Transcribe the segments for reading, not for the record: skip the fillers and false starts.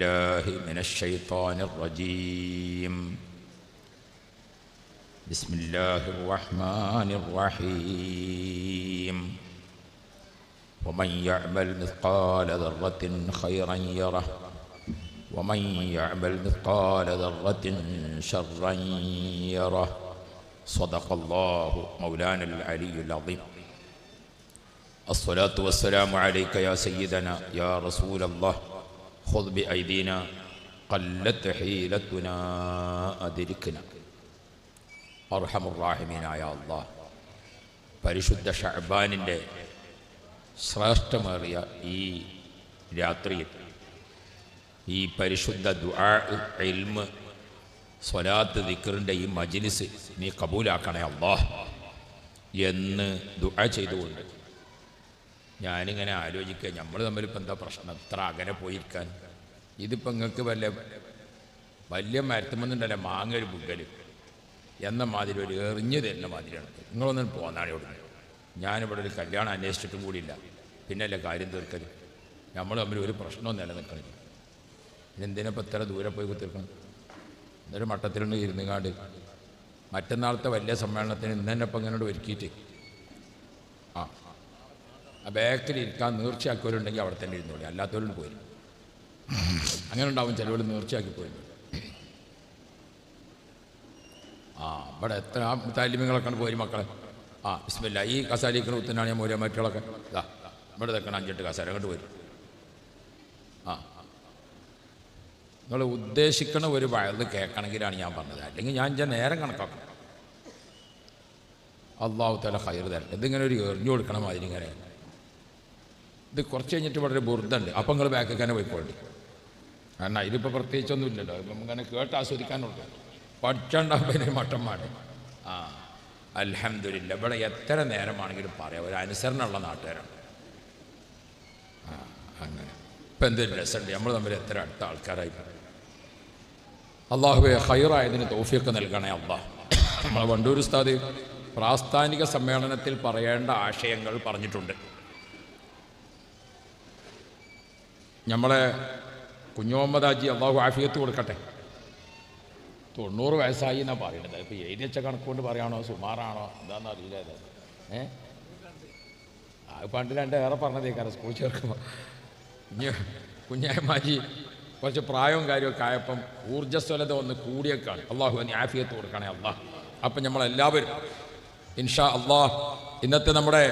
بالله من الشيطان الرجيم. بسم الله الرحمن الرحيم. ومن يعمل مثقال ذرة خيرا يره ومن يعمل مثقال ذرة شرا يره. صدق الله مولانا العلي العظيم. الصلاة والسلام عليك يا سيدنا يا رسول الله. خذ بأيدينا قلت حيلتنا أدركنا. അർഹമുറാഹിമീനായ അല്ലാഹ്, പരിശുദ്ധ ഷഅബാനിൻ്റെ ശ്രേഷ്ഠമേറിയ ഈ രാത്രിയിൽ ഈ പരിശുദ്ധ ദുആ, ഇൽമ്, സ്വലാത്ത്, ദിക്റിൻ്റെ ഈ മജ്ലിസ് നീ കബൂലാക്കണേ അല്ലാഹ് എന്ന് ദുആ ചെയ്തുകൊണ്ട് ഞാനിങ്ങനെ ആലോചിക്കുക, നമ്മൾ തമ്മിലിപ്പോൾ എന്താ പ്രശ്നം? എത്ര അകലെ പോയിരിക്കാൻ? ഇതിപ്പോൾ നിങ്ങൾക്ക് വലിയ മരത്തുമെന്നുണ്ടല്ലോ മാങ്ങൊരു ബുഗൽ എന്ന മാതിരി ഒരു എറിഞ്ഞു തരുന്ന മാതിരിയാണ്. നിങ്ങളൊന്നും പോന്നാണ് ഇവിടെ. ഞാനിവിടെ ഒരു കല്യാണം അന്വേഷിച്ചിട്ടും കൂടിയില്ല, പിന്നല്ലേ കാര്യം തീർക്കൽ. നമ്മൾ തമ്മിൽ ഒരു പ്രശ്നവും നിലനിൽക്കണില്ല. ഇതെന്തിനപ്പോൾ ഇത്ര ദൂരെ പോയി കുത്തിരിക്കണം? എന്നൊരു മട്ടത്തിലുണ്ട് ഇരുന്നുകാണ്ട് മറ്റന്നാളത്തെ വലിയ സമ്മേളനത്തിന് ഇന്ന് തന്നെ ഇപ്പം ഇങ്ങനെ ഒരുക്കിയിട്ട് ആ ബാക്കിൽ ഇരിക്കാൻ നേർച്ചയാക്കിയവരുണ്ടെങ്കിൽ അവിടെ തന്നെ ഇരുന്നോളി, അല്ലാത്തവരും പോയി. അങ്ങനെ ഉണ്ടാവും ചിലവർ നേർച്ചയാക്കി പോയി. ഇവിടെ എത്ര താലിമ്യങ്ങളൊക്കെ പോയി മക്കളെ. ബിസ്മില്ലാ, ഈ കസാലിക്കുന്ന കുത്തനാണ് ഞാൻ മോരെ മറ്റുകളൊക്കെ ഇവിടെ തെക്കണം 5-8 കസാല അങ്ങോട്ട് വരും. നിങ്ങൾ ഉദ്ദേശിക്കണ ഒരു വയത് കേൾക്കണമെങ്കിലാണ് ഞാൻ പറഞ്ഞത്, അല്ലെങ്കിൽ ഞാൻ നേരം കണക്കാക്കണം. അല്ലാഹു തആല ഖൈർ തരട്ടെ. ഇതിങ്ങനെ ഒരു എറിഞ്ഞു കൊടുക്കണം മാതിരി ഇങ്ങനെ. ഇത് കുറച്ച് കഴിഞ്ഞിട്ട് ഇവിടെ ഒരു ബുർദുണ്ട്, അപ്പം നിങ്ങൾ ബാക്കിൽ തന്നെ പോയിക്കോളി. കാരണം ഇതിപ്പോൾ പ്രത്യേകിച്ചൊന്നും ഇല്ലല്ലോ, ഇപ്പം ഇങ്ങനെ കേട്ട് ആസ്വദിക്കാനുണ്ട്. പഠിച്ചുണ്ടാകുമ്പോൾ മട്ടന്മാർ അൽഹംദുലില്ലാ ഇവിടെ എത്ര നേരമാണെങ്കിലും പറയാം, ഒരു അനുസരണമുള്ള നാട്ടുകാരാണ്. അങ്ങനെ ഇപ്പം എന്തൊരു രസമുണ്ട്, നമ്മൾ തമ്മിൽ എത്ര അടുത്ത ആൾക്കാരായി. അള്ളാഹുവേ ഖൈറായതിന് തൗഫീഖ് നൽകണേ അല്ലാഹ്. നമ്മളെ വണ്ടൂർ ഉസ്താദ് പ്രാസ്ഥാനിക സമ്മേളനത്തിൽ പറയേണ്ട ആശയങ്ങൾ പറഞ്ഞിട്ടുണ്ട്. നമ്മളെ കുഞ്ഞുമുഹമ്മദ് ഹാജി അള്ളാഹു ആഫിയത്ത് കൊടുക്കട്ടെ, 90 വയസ്സായി എന്നാണ് പറയുന്നത്. ഇപ്പോൾ എഴുതി വെച്ച കണക്കുകൊണ്ട് പറയുകയാണോ സുമാറാണോ എന്താണെന്ന് അറിയില്ല. അത് പണ്ട് ഏറെ പറഞ്ഞതേക്കാരം സ്കൂൾ ചേർക്കുമ്പോൾ. കുഞ്ഞായമാജി കുറച്ച് പ്രായവും കാര്യമൊക്കെ ആയപ്പം ഊർജ്ജസ്വലത ഒന്ന് കൂടിയേക്കാണ്. അള്ളാഹു നീ ആഫിയത്ത് കൊടുക്കണേ അള്ളാഹ്. അപ്പം നമ്മളെല്ലാവരും ഇൻഷാ അള്ളാഹ് ഇന്നത്തെ നമ്മുടെ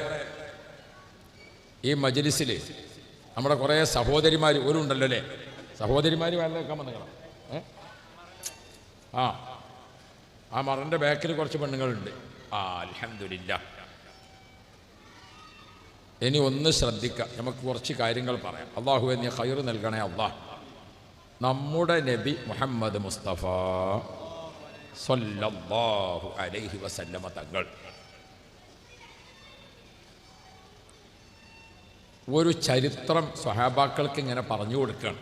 ഈ മജ്ലിസിൽ നമ്മുടെ കുറേ സഹോദരിമാർ ഒരു ഉണ്ടല്ലോ അല്ലേ, സഹോദരിമാർ വേറെ വെക്കാൻ വന്നേക്കണം. ആ മറൻ്റെ ബാക്കിൽ കുറച്ച് പെണ്ണുങ്ങളുണ്ട്. അൽഹംദുലില്ലാ. ഇനി ഒന്ന് ശ്രദ്ധിക്കാം, നമുക്ക് കുറച്ച് കാര്യങ്ങൾ പറയാം. അള്ളാഹുവേ നീ ഖൈർ നൽകണേ അല്ലാഹ്. നമ്മുടെ നബി മുഹമ്മദ് മുസ്തഫ സ്വല്ലല്ലാഹു അലൈഹി വസല്ലമ തങ്ങൾ ഒരു ചരിത്രം സ്വഹാബാക്കൾക്ക് ഇങ്ങനെ പറഞ്ഞു കൊടുക്കുകയാണ്.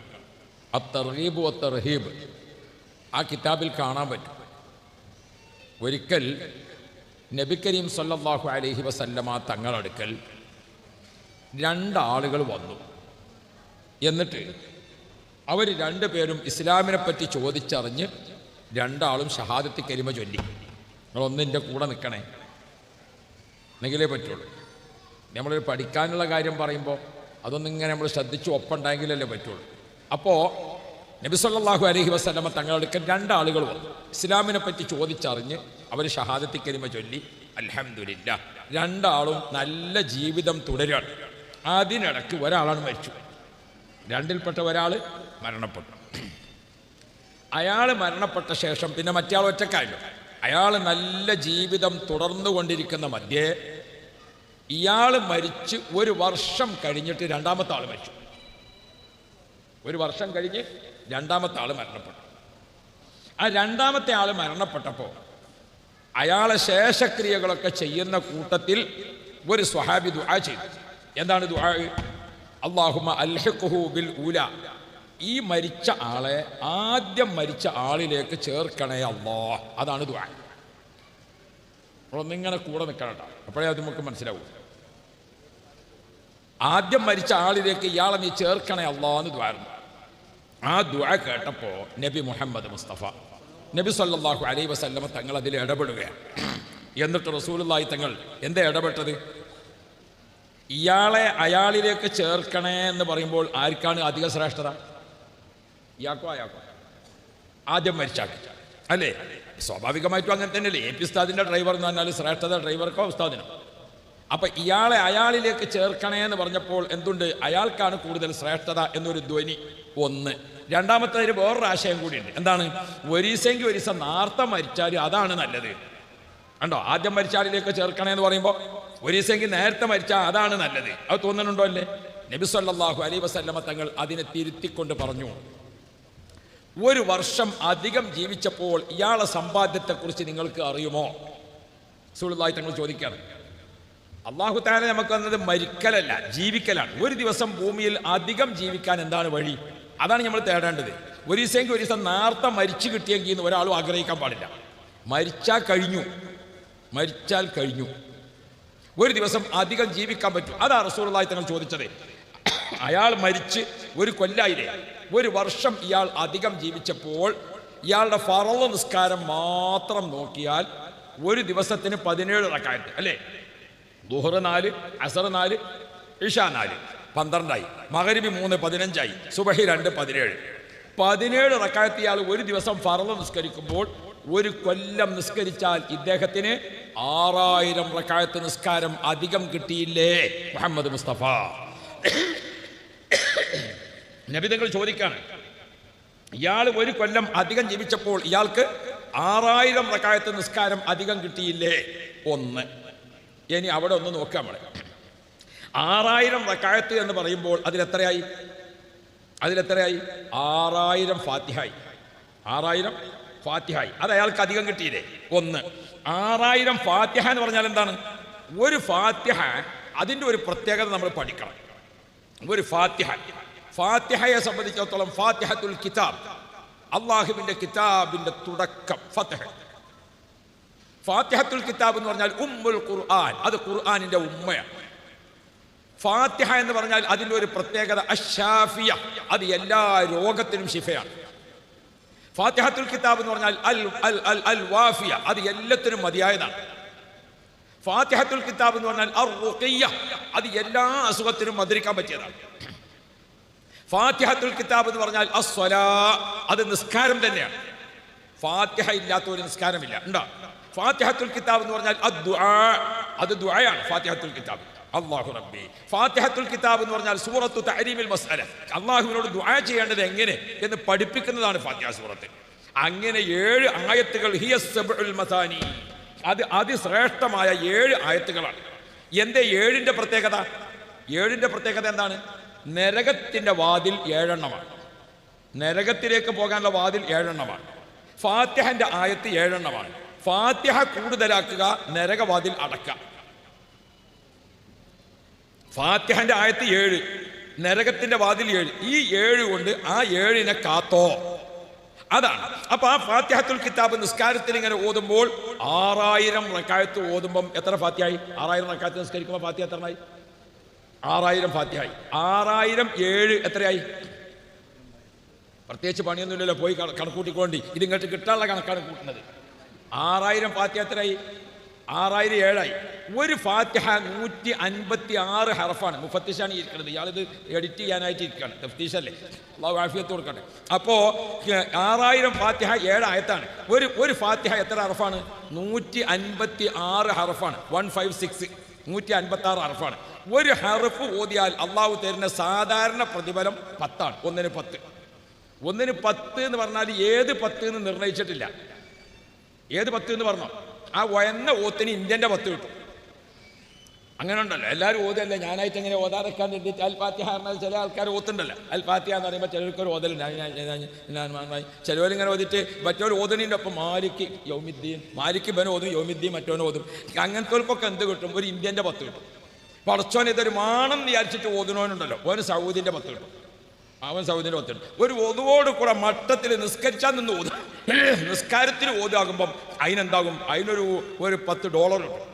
അത്തർഗീബ് വത്തർഹീബ് ആ കിതാബിൽ കാണാൻ പറ്റും. ഒരിക്കൽ നബി കരീം സ്വല്ലല്ലാഹു അലൈഹി വസല്ലമ തങ്ങളടുക്കൽ 2 ആളുകൾ വന്നു. എന്നിട്ട് അവർ 2 പേരും ഇസ്ലാമിനെ പറ്റി ചോദിച്ചറിഞ്ഞ് 2 ആളും ഷഹാദത്ത് കലിമ ചൊല്ലി. നിങ്ങളൊന്നിൻ്റെ കൂടെ നിൽക്കണേ, എന്നെങ്കിലേ പറ്റുള്ളൂ. നമ്മളൊരു പഠിക്കാനുള്ള കാര്യം പറയുമ്പോൾ അതൊന്നിങ്ങനെ നമ്മൾ ശ്രദ്ധിച്ച് ഒപ്പുണ്ടായെങ്കിലല്ലേ പറ്റുള്ളൂ. അപ്പോൾ നബി സല്ലല്ലാഹു അലൈഹി വസല്ലമ തങ്ങളടുക്കൽ 2 ആളുകൾ വന്നു. ഇസ്ലാമിനെ പറ്റി ചോദിച്ചറിഞ്ഞ് അവർ ഷഹാദത്ത് കലിമ ചൊല്ലി. അൽഹംദുലില്ലാ, 2 ആളും നല്ല ജീവിതം തുടരുകയാണ്. അതിനിടയ്ക്ക് ഒരാളാണ് മരിച്ചു. 2ൽപ്പെട്ട ഒരാൾ മരണപ്പെട്ടു. അയാൾ മരണപ്പെട്ട ശേഷം പിന്നെ മറ്റേ ആൾ ഒറ്റക്കായല്ലോ. അയാൾ നല്ല ജീവിതം തുടർന്നുകൊണ്ടിരിക്കുന്ന മധ്യേ ഇയാൾ മരിച്ച് 1 വർഷം കഴിഞ്ഞിട്ട് 2ാമത്തെ ആൾ മരിച്ചു. 1 വർഷം കഴിഞ്ഞ് 2ാമത്തെ ആൾ മരണപ്പെട്ടു. ആ 2ാമത്തെ ആൾ മരണപ്പെട്ടപ്പോൾ അയാളെ ശേഷക്രിയകളൊക്കെ ചെയ്യുന്ന കൂട്ടത്തിൽ ഒരു സ്വഹാബി ദുആ ചെയ്തു. എന്താണ് ദുആ? അല്ലാഹുമ്മ അൽഹിഖ്ഹു ബിൽ ഊല, ഈ മരിച്ച ആളെ ആദ്യം മരിച്ച ആളിലേക്ക് ചേർക്കണേ അല്ലാഹ്. അതാണ് ദുആ. ഒന്നിങ്ങനെ കൂടെ നിൽക്കണം കേട്ടോ, അപ്പോഴേ അത് നമുക്ക് മനസ്സിലാവും. ആദ്യം മരിച്ച ആളിലേക്ക് ഇയാളെ നീ ചേർക്കണേ അല്ലാഹ് എന്ന് ദ്വാരുന്നു. ആ ദുആ കേട്ടപ്പോൾ നബി മുഹമ്മദ് മുസ്തഫ നബി സല്ലല്ലാഹു അലൈഹി വസല്ലമ തങ്ങൾ അതിൽ ഇടപെടുകയാണ്. എന്നിട്ട് റസൂലുള്ളാഹി തങ്ങൾ എന്താ ഇടപെട്ടത്? ഇയാളെ അയാളിലേക്ക് ചേർക്കണേ എന്ന് പറയുമ്പോൾ ആർക്കാണ് അധിക ശ്രേഷ്ഠത? ഇയാൾക്കോ അയാൾക്കോ? ആദ്യം മരിച്ചാക്കി അല്ലേ? സ്വാഭാവികമായിട്ടും അങ്ങനെ തന്നെയല്ലേ. എ പി ഉസ്താദിൻ്റെ ഡ്രൈവർ എന്ന് പറഞ്ഞാൽ ശ്രേഷ്ഠത ഡ്രൈവർക്കോ ഉസ്താദിനോ? അപ്പം ഇയാളെ അയാളിലേക്ക് ചേർക്കണേ എന്ന് പറഞ്ഞപ്പോൾ എന്തുണ്ട്? അയാൾക്കാണ് കൂടുതൽ ശ്രേഷ്ഠത എന്നൊരു ധ്വനി ഒന്ന്. രണ്ടാമത്തേതിന് വേറൊരു ആശയം കൂടിയുണ്ട്. എന്താണ്? ഒരീസെങ്കിൽ ഒരീസം നേരത്തെ മരിച്ചാൽ അതാണ് നല്ലത്. കണ്ടോ? ആദ്യം മരിച്ചാലിലേക്ക് ചേർക്കണേ എന്ന് പറയുമ്പോൾ ഒരീസെങ്കിൽ നേരത്തെ മരിച്ചാൽ അതാണ് നല്ലത്. അത് തോന്നുന്നുണ്ടോ? അല്ലേ? നബി സല്ലല്ലാഹു അലൈഹി വസല്ലമ തങ്ങൾ അതിനെ തിരുത്തിക്കൊണ്ട് പറഞ്ഞു, ഒരു വർഷം അധികം ജീവിച്ചപ്പോൾ ഇയാളെ സമ്പാദ്യത്തെക്കുറിച്ച് നിങ്ങൾക്ക് അറിയുമോ? റസൂലുള്ളാഹി തങ്ങൾ ചോദിക്കുകയാണ്. അല്ലാഹു തആല നമുക്ക് തന്നത് മരിക്കലല്ല, ജീവിക്കലാണ്. ഒരു ദിവസം ഭൂമിയിൽ അധികം ജീവിക്കാൻ എന്താണ് വഴി? അതാണ് നമ്മൾ തേടേണ്ടത്. ഒരീസെങ്കിൽ ഒരീസം നേരത്തെ മരിച്ചു കിട്ടിയെങ്കിൽ എന്ന് ഒരാളും ആഗ്രഹിക്കാൻ പാടില്ല. മരിച്ചാൽ കഴിഞ്ഞു. ഒരു ദിവസം അധികം ജീവിക്കാൻ പറ്റും. അതാ റസൂലുള്ളാഹി തങ്ങൾ ചോദിച്ചത്. അയാൾ മരിച്ച് ഒരു കൊല്ലായില്ലേ? ഒരു വർഷം ഇയാൾ അധികം ജീവിച്ചപ്പോൾ ഇയാളുടെ ഫർള് നിസ്കാരം മാത്രം നോക്കിയാൽ ഒരു ദിവസത്തിന് 17 റക്അത്ത് അല്ലേ? ദുഹർ 4, അസർ 4, ഇശ 4, 12ആയി. മഗ്രിബ് 3, 15ആയി. സുബഹി 2, 17. 17 റക്അത്ത് ഇയാൾ ഒരു ദിവസം ഫർള് നിസ്കരിക്കുമ്പോൾ ഒരു കൊല്ലം നിസ്കരിച്ചാൽ ഇദ്ദേഹത്തിന് 6000 റക്അത്ത് നിസ്കാരം അധികം കിട്ടിയില്ലേ? മുഹമ്മദ് മുസ്തഫ നബി തങ്ങൾ ചോദിക്കാണ്, ഇയാൾ ഒരു കൊല്ലം അധികം ജീവിച്ചപ്പോൾ ഇയാൾക്ക് 6000 റക്അത്ത് നിസ്കാരം അധികം കിട്ടിയില്ലേ? ഒന്ന്. ഇനി അവിടെ ഒന്ന് നോക്കാം. നമ്മൾ 6000 റക്അത്ത് എന്ന് പറയുമ്പോൾ അതിലെത്രയായി? 6000 ഫാത്തിഹായി. 6000 ഫാത്തിഹായി. അത് അയാൾക്ക് അധികം കിട്ടിയില്ലേ? ഒന്ന്. 6000 ഫാത്തിഹ എന്ന് പറഞ്ഞാൽ എന്താണ്? ഒരു ഫാത്തിഹ അതിൻ്റെ ഒരു പ്രത്യേകത നമ്മൾ പഠിക്കണം. ഒരു ഫാത്തിഹയെ സംബന്ധിച്ചിടത്തോളം ഫാത്തിഹത്തുൽ കിതാബ്, അള്ളാഹുവിൻ്റെ കിതാബിൻ്റെ തുടക്കം ഫത്ഹ്. ഫാത്തിഹത്തുൽ കിതാബ് എന്ന് പറഞ്ഞാൽ ഉമ്മുൽ ഖുർആൻ, അത് ഖുർആനിൻ്റെ ഉമ്മയാണ്. ഫാത്തിഹ എന്ന് പറഞ്ഞാൽ അതിൻ്റെ ഒരു പ്രത്യേകത അശ്ശാഫിയ, അത് എല്ലാ രോഗത്തിനും ശിഫയാണ്. ഫാത്തിഹത്തുൽ കിതാബ് എന്ന് പറഞ്ഞാൽ അൽ വാഫിയ, അത് എല്ലാത്തിനും മതിയായതാണ്. ഫാത്തിഹത്തുൽ കിതാബ് എന്ന് പറഞ്ഞാൽ അർ റുഖിയ്യ, അത് എല്ലാ അസുഖത്തിനും മധുരിക്കാൻ പറ്റിയതാണ്. ഫാത്തിഹത്തുൽ കിതാബ് എന്ന് പറഞ്ഞാൽ അസ്സലാ, അത് നിസ്കാരം തന്നെയാണ്. ഫാത്തിഹ ഇല്ലാത്ത ഒരു നിസ്കാരമില്ല. ഉണ്ടോ? ഫാത്തിഹത്തുൽ കിതാബ് എന്ന് പറഞ്ഞാൽ അദ്ദുആ, അത് ദുആയാണ് ഫാത്തിഹത്തുൽ കിതാബ്. അല്ലാഹു റബ്ബി. ഫാത്തിഹത്തുൽ കിതാബ് എന്ന് പറഞ്ഞാൽ സൂറത്തു തഹരീമിൽ മസ്അല, അല്ലാഹുവിനോട് ദുആ ചെയ്യേണ്ടത് എങ്ങനെ എന്ന് പഠിപ്പിക്കുന്നതാണ് ഫാത്തിഹ സൂറത്ത്. അങ്ങനെ 7 ആയത്തുകൾ, ഹിയ സബ്ഉൽ മസാനി, അത് അതിശ്രേഷ്ഠമായ 7 ആയത്തുകളാണ്. എന്തേ 7ന്റെ പ്രത്യേകത? 7ന്റെ പ്രത്യേകത എന്താണ്? നരകത്തിന്റെ വാതിൽ 7 എണ്ണമാണ്. നരകത്തിലേക്ക് പോകാനുള്ള വാതിൽ 7 എണ്ണമാണ്. ഫാത്തിഹന്റെ ആയത്ത് 7 എണ്ണമാണ്. ഫാത്തിഹ കൂടുതലാക്കുക, നരകവാതിൽ അടക്കുക. ഫാത്തിഹന്റെ ആയത്ത് 7, നരകത്തിന്റെ വാതിൽ 7. ഈ 7 കൊണ്ട് ആ 7നെ കാത്തോ, അതാണ്. അപ്പൊ ആ ഫാത്തിഹത്തുൽ കിതാബ് നിസ്കാരത്തിൽ ഇങ്ങനെ ഓതുമ്പോൾ 6000 റക്അത്ത് ഓതുമ്പം എത്ര ഫാത്തിഹായി? 6000 റക്അത്ത് നിസ്കരിക്കുമ്പോൾ ഫാത്തിഹ എത്രയായി? 6000 ഫാത്തിഹായി. 6000 7 എത്രയായി? പ്രത്യേകിച്ച് പണിയൊന്നുമില്ലല്ലോ, പോയി കണക്കൂട്ടിക്കൊണ്ടി. ഇതിങ്ങോട്ട് കിട്ടാനുള്ള കണക്കാണ് കൂട്ടുന്നത്. 6000 ഫാത്തിഹ എത്രയായി? 6000 7ആയി. ഒരു ഫാത്തിഹ 156 ഹർഫാണ്. മുഫത്തിഷാണ് ഇരിക്കുന്നത്. ഇയാളിത് എഡിറ്റ് ചെയ്യാനായിട്ട് ഇരിക്കുകയാണ്. തഫ്തീഷല്ലേ, അല്ലാഹു ആഫിയത്ത് കൊടുക്കട്ടെ. അപ്പോൾ 6000 ഫാത്തിഹ 7 ആയത്താണ്. ഒരു ഫാത്തിഹ എത്ര ഹർഫാണ്? 156 ഹർഫാണ്. 156, 156 ഹർഫാണ്. ഒരു ഹർഫ് ഓതിയാൽ അള്ളാഹു തരുന്ന സാധാരണ പ്രതിഫലം 10 ആണ്. 1-ന് 10. 1-ന് 10 എന്ന് പറഞ്ഞാൽ ഏത് 10 എന്ന് നിർണയിച്ചിട്ടില്ല. ഏത് 10 എന്ന് പറഞ്ഞോ? ആ വയന്ന ഓത്തിന് ഇന്ത്യൻ്റെ 10 കിട്ടും. അങ്ങനെ ഉണ്ടല്ലോ, എല്ലാവരും ഓതല്ലേ. ഞാനായിട്ട് എങ്ങനെ ഓതാറെക്കാൻ വേണ്ടിയിട്ട് അൽ ഫാത്തിഹ പറഞ്ഞാൽ ചില ആൾക്കാർ ഓത്തുണ്ടല്ലോ. അൽ ഫാത്തിഹ എന്ന് പറയുമ്പോൾ ചിലർക്കൊരു ഓതലുണ്ട്. ചിലവരിങ്ങനെ ഓതിട്ട് മറ്റൊരു ഓതണിൻ്റെ ഒപ്പം മാലിക് യൗമിദ്ദീൻ, മാലിക് ബൻ ഓതും, യൗമിദ്ദീൻ മറ്റോനെ ഓതും. അങ്ങനത്തെവർക്കൊക്കെ എന്ത് കിട്ടും? ഒരു ഇന്ത്യൻ്റെ 10 കിട്ടും. പടച്ചോൻ ഇതൊരു മാണം വിചാരിച്ചിട്ട് ഓതുനോനുണ്ടല്ലോ, ഓന് സൗദിൻ്റെ 10 കിട്ടും. അവൻ സൗദിൻ്റെ 10 കിട്ടും. ഒരു ഒതുവോട് കൂടെ മട്ടത്തിൽ നിസ്കരിച്ചാൽ നിന്ന് ഓതും. നിസ്കാരത്തിന് ഓതാകുമ്പം അതിനെന്താകും? അതിനൊരു $10 കിട്ടും.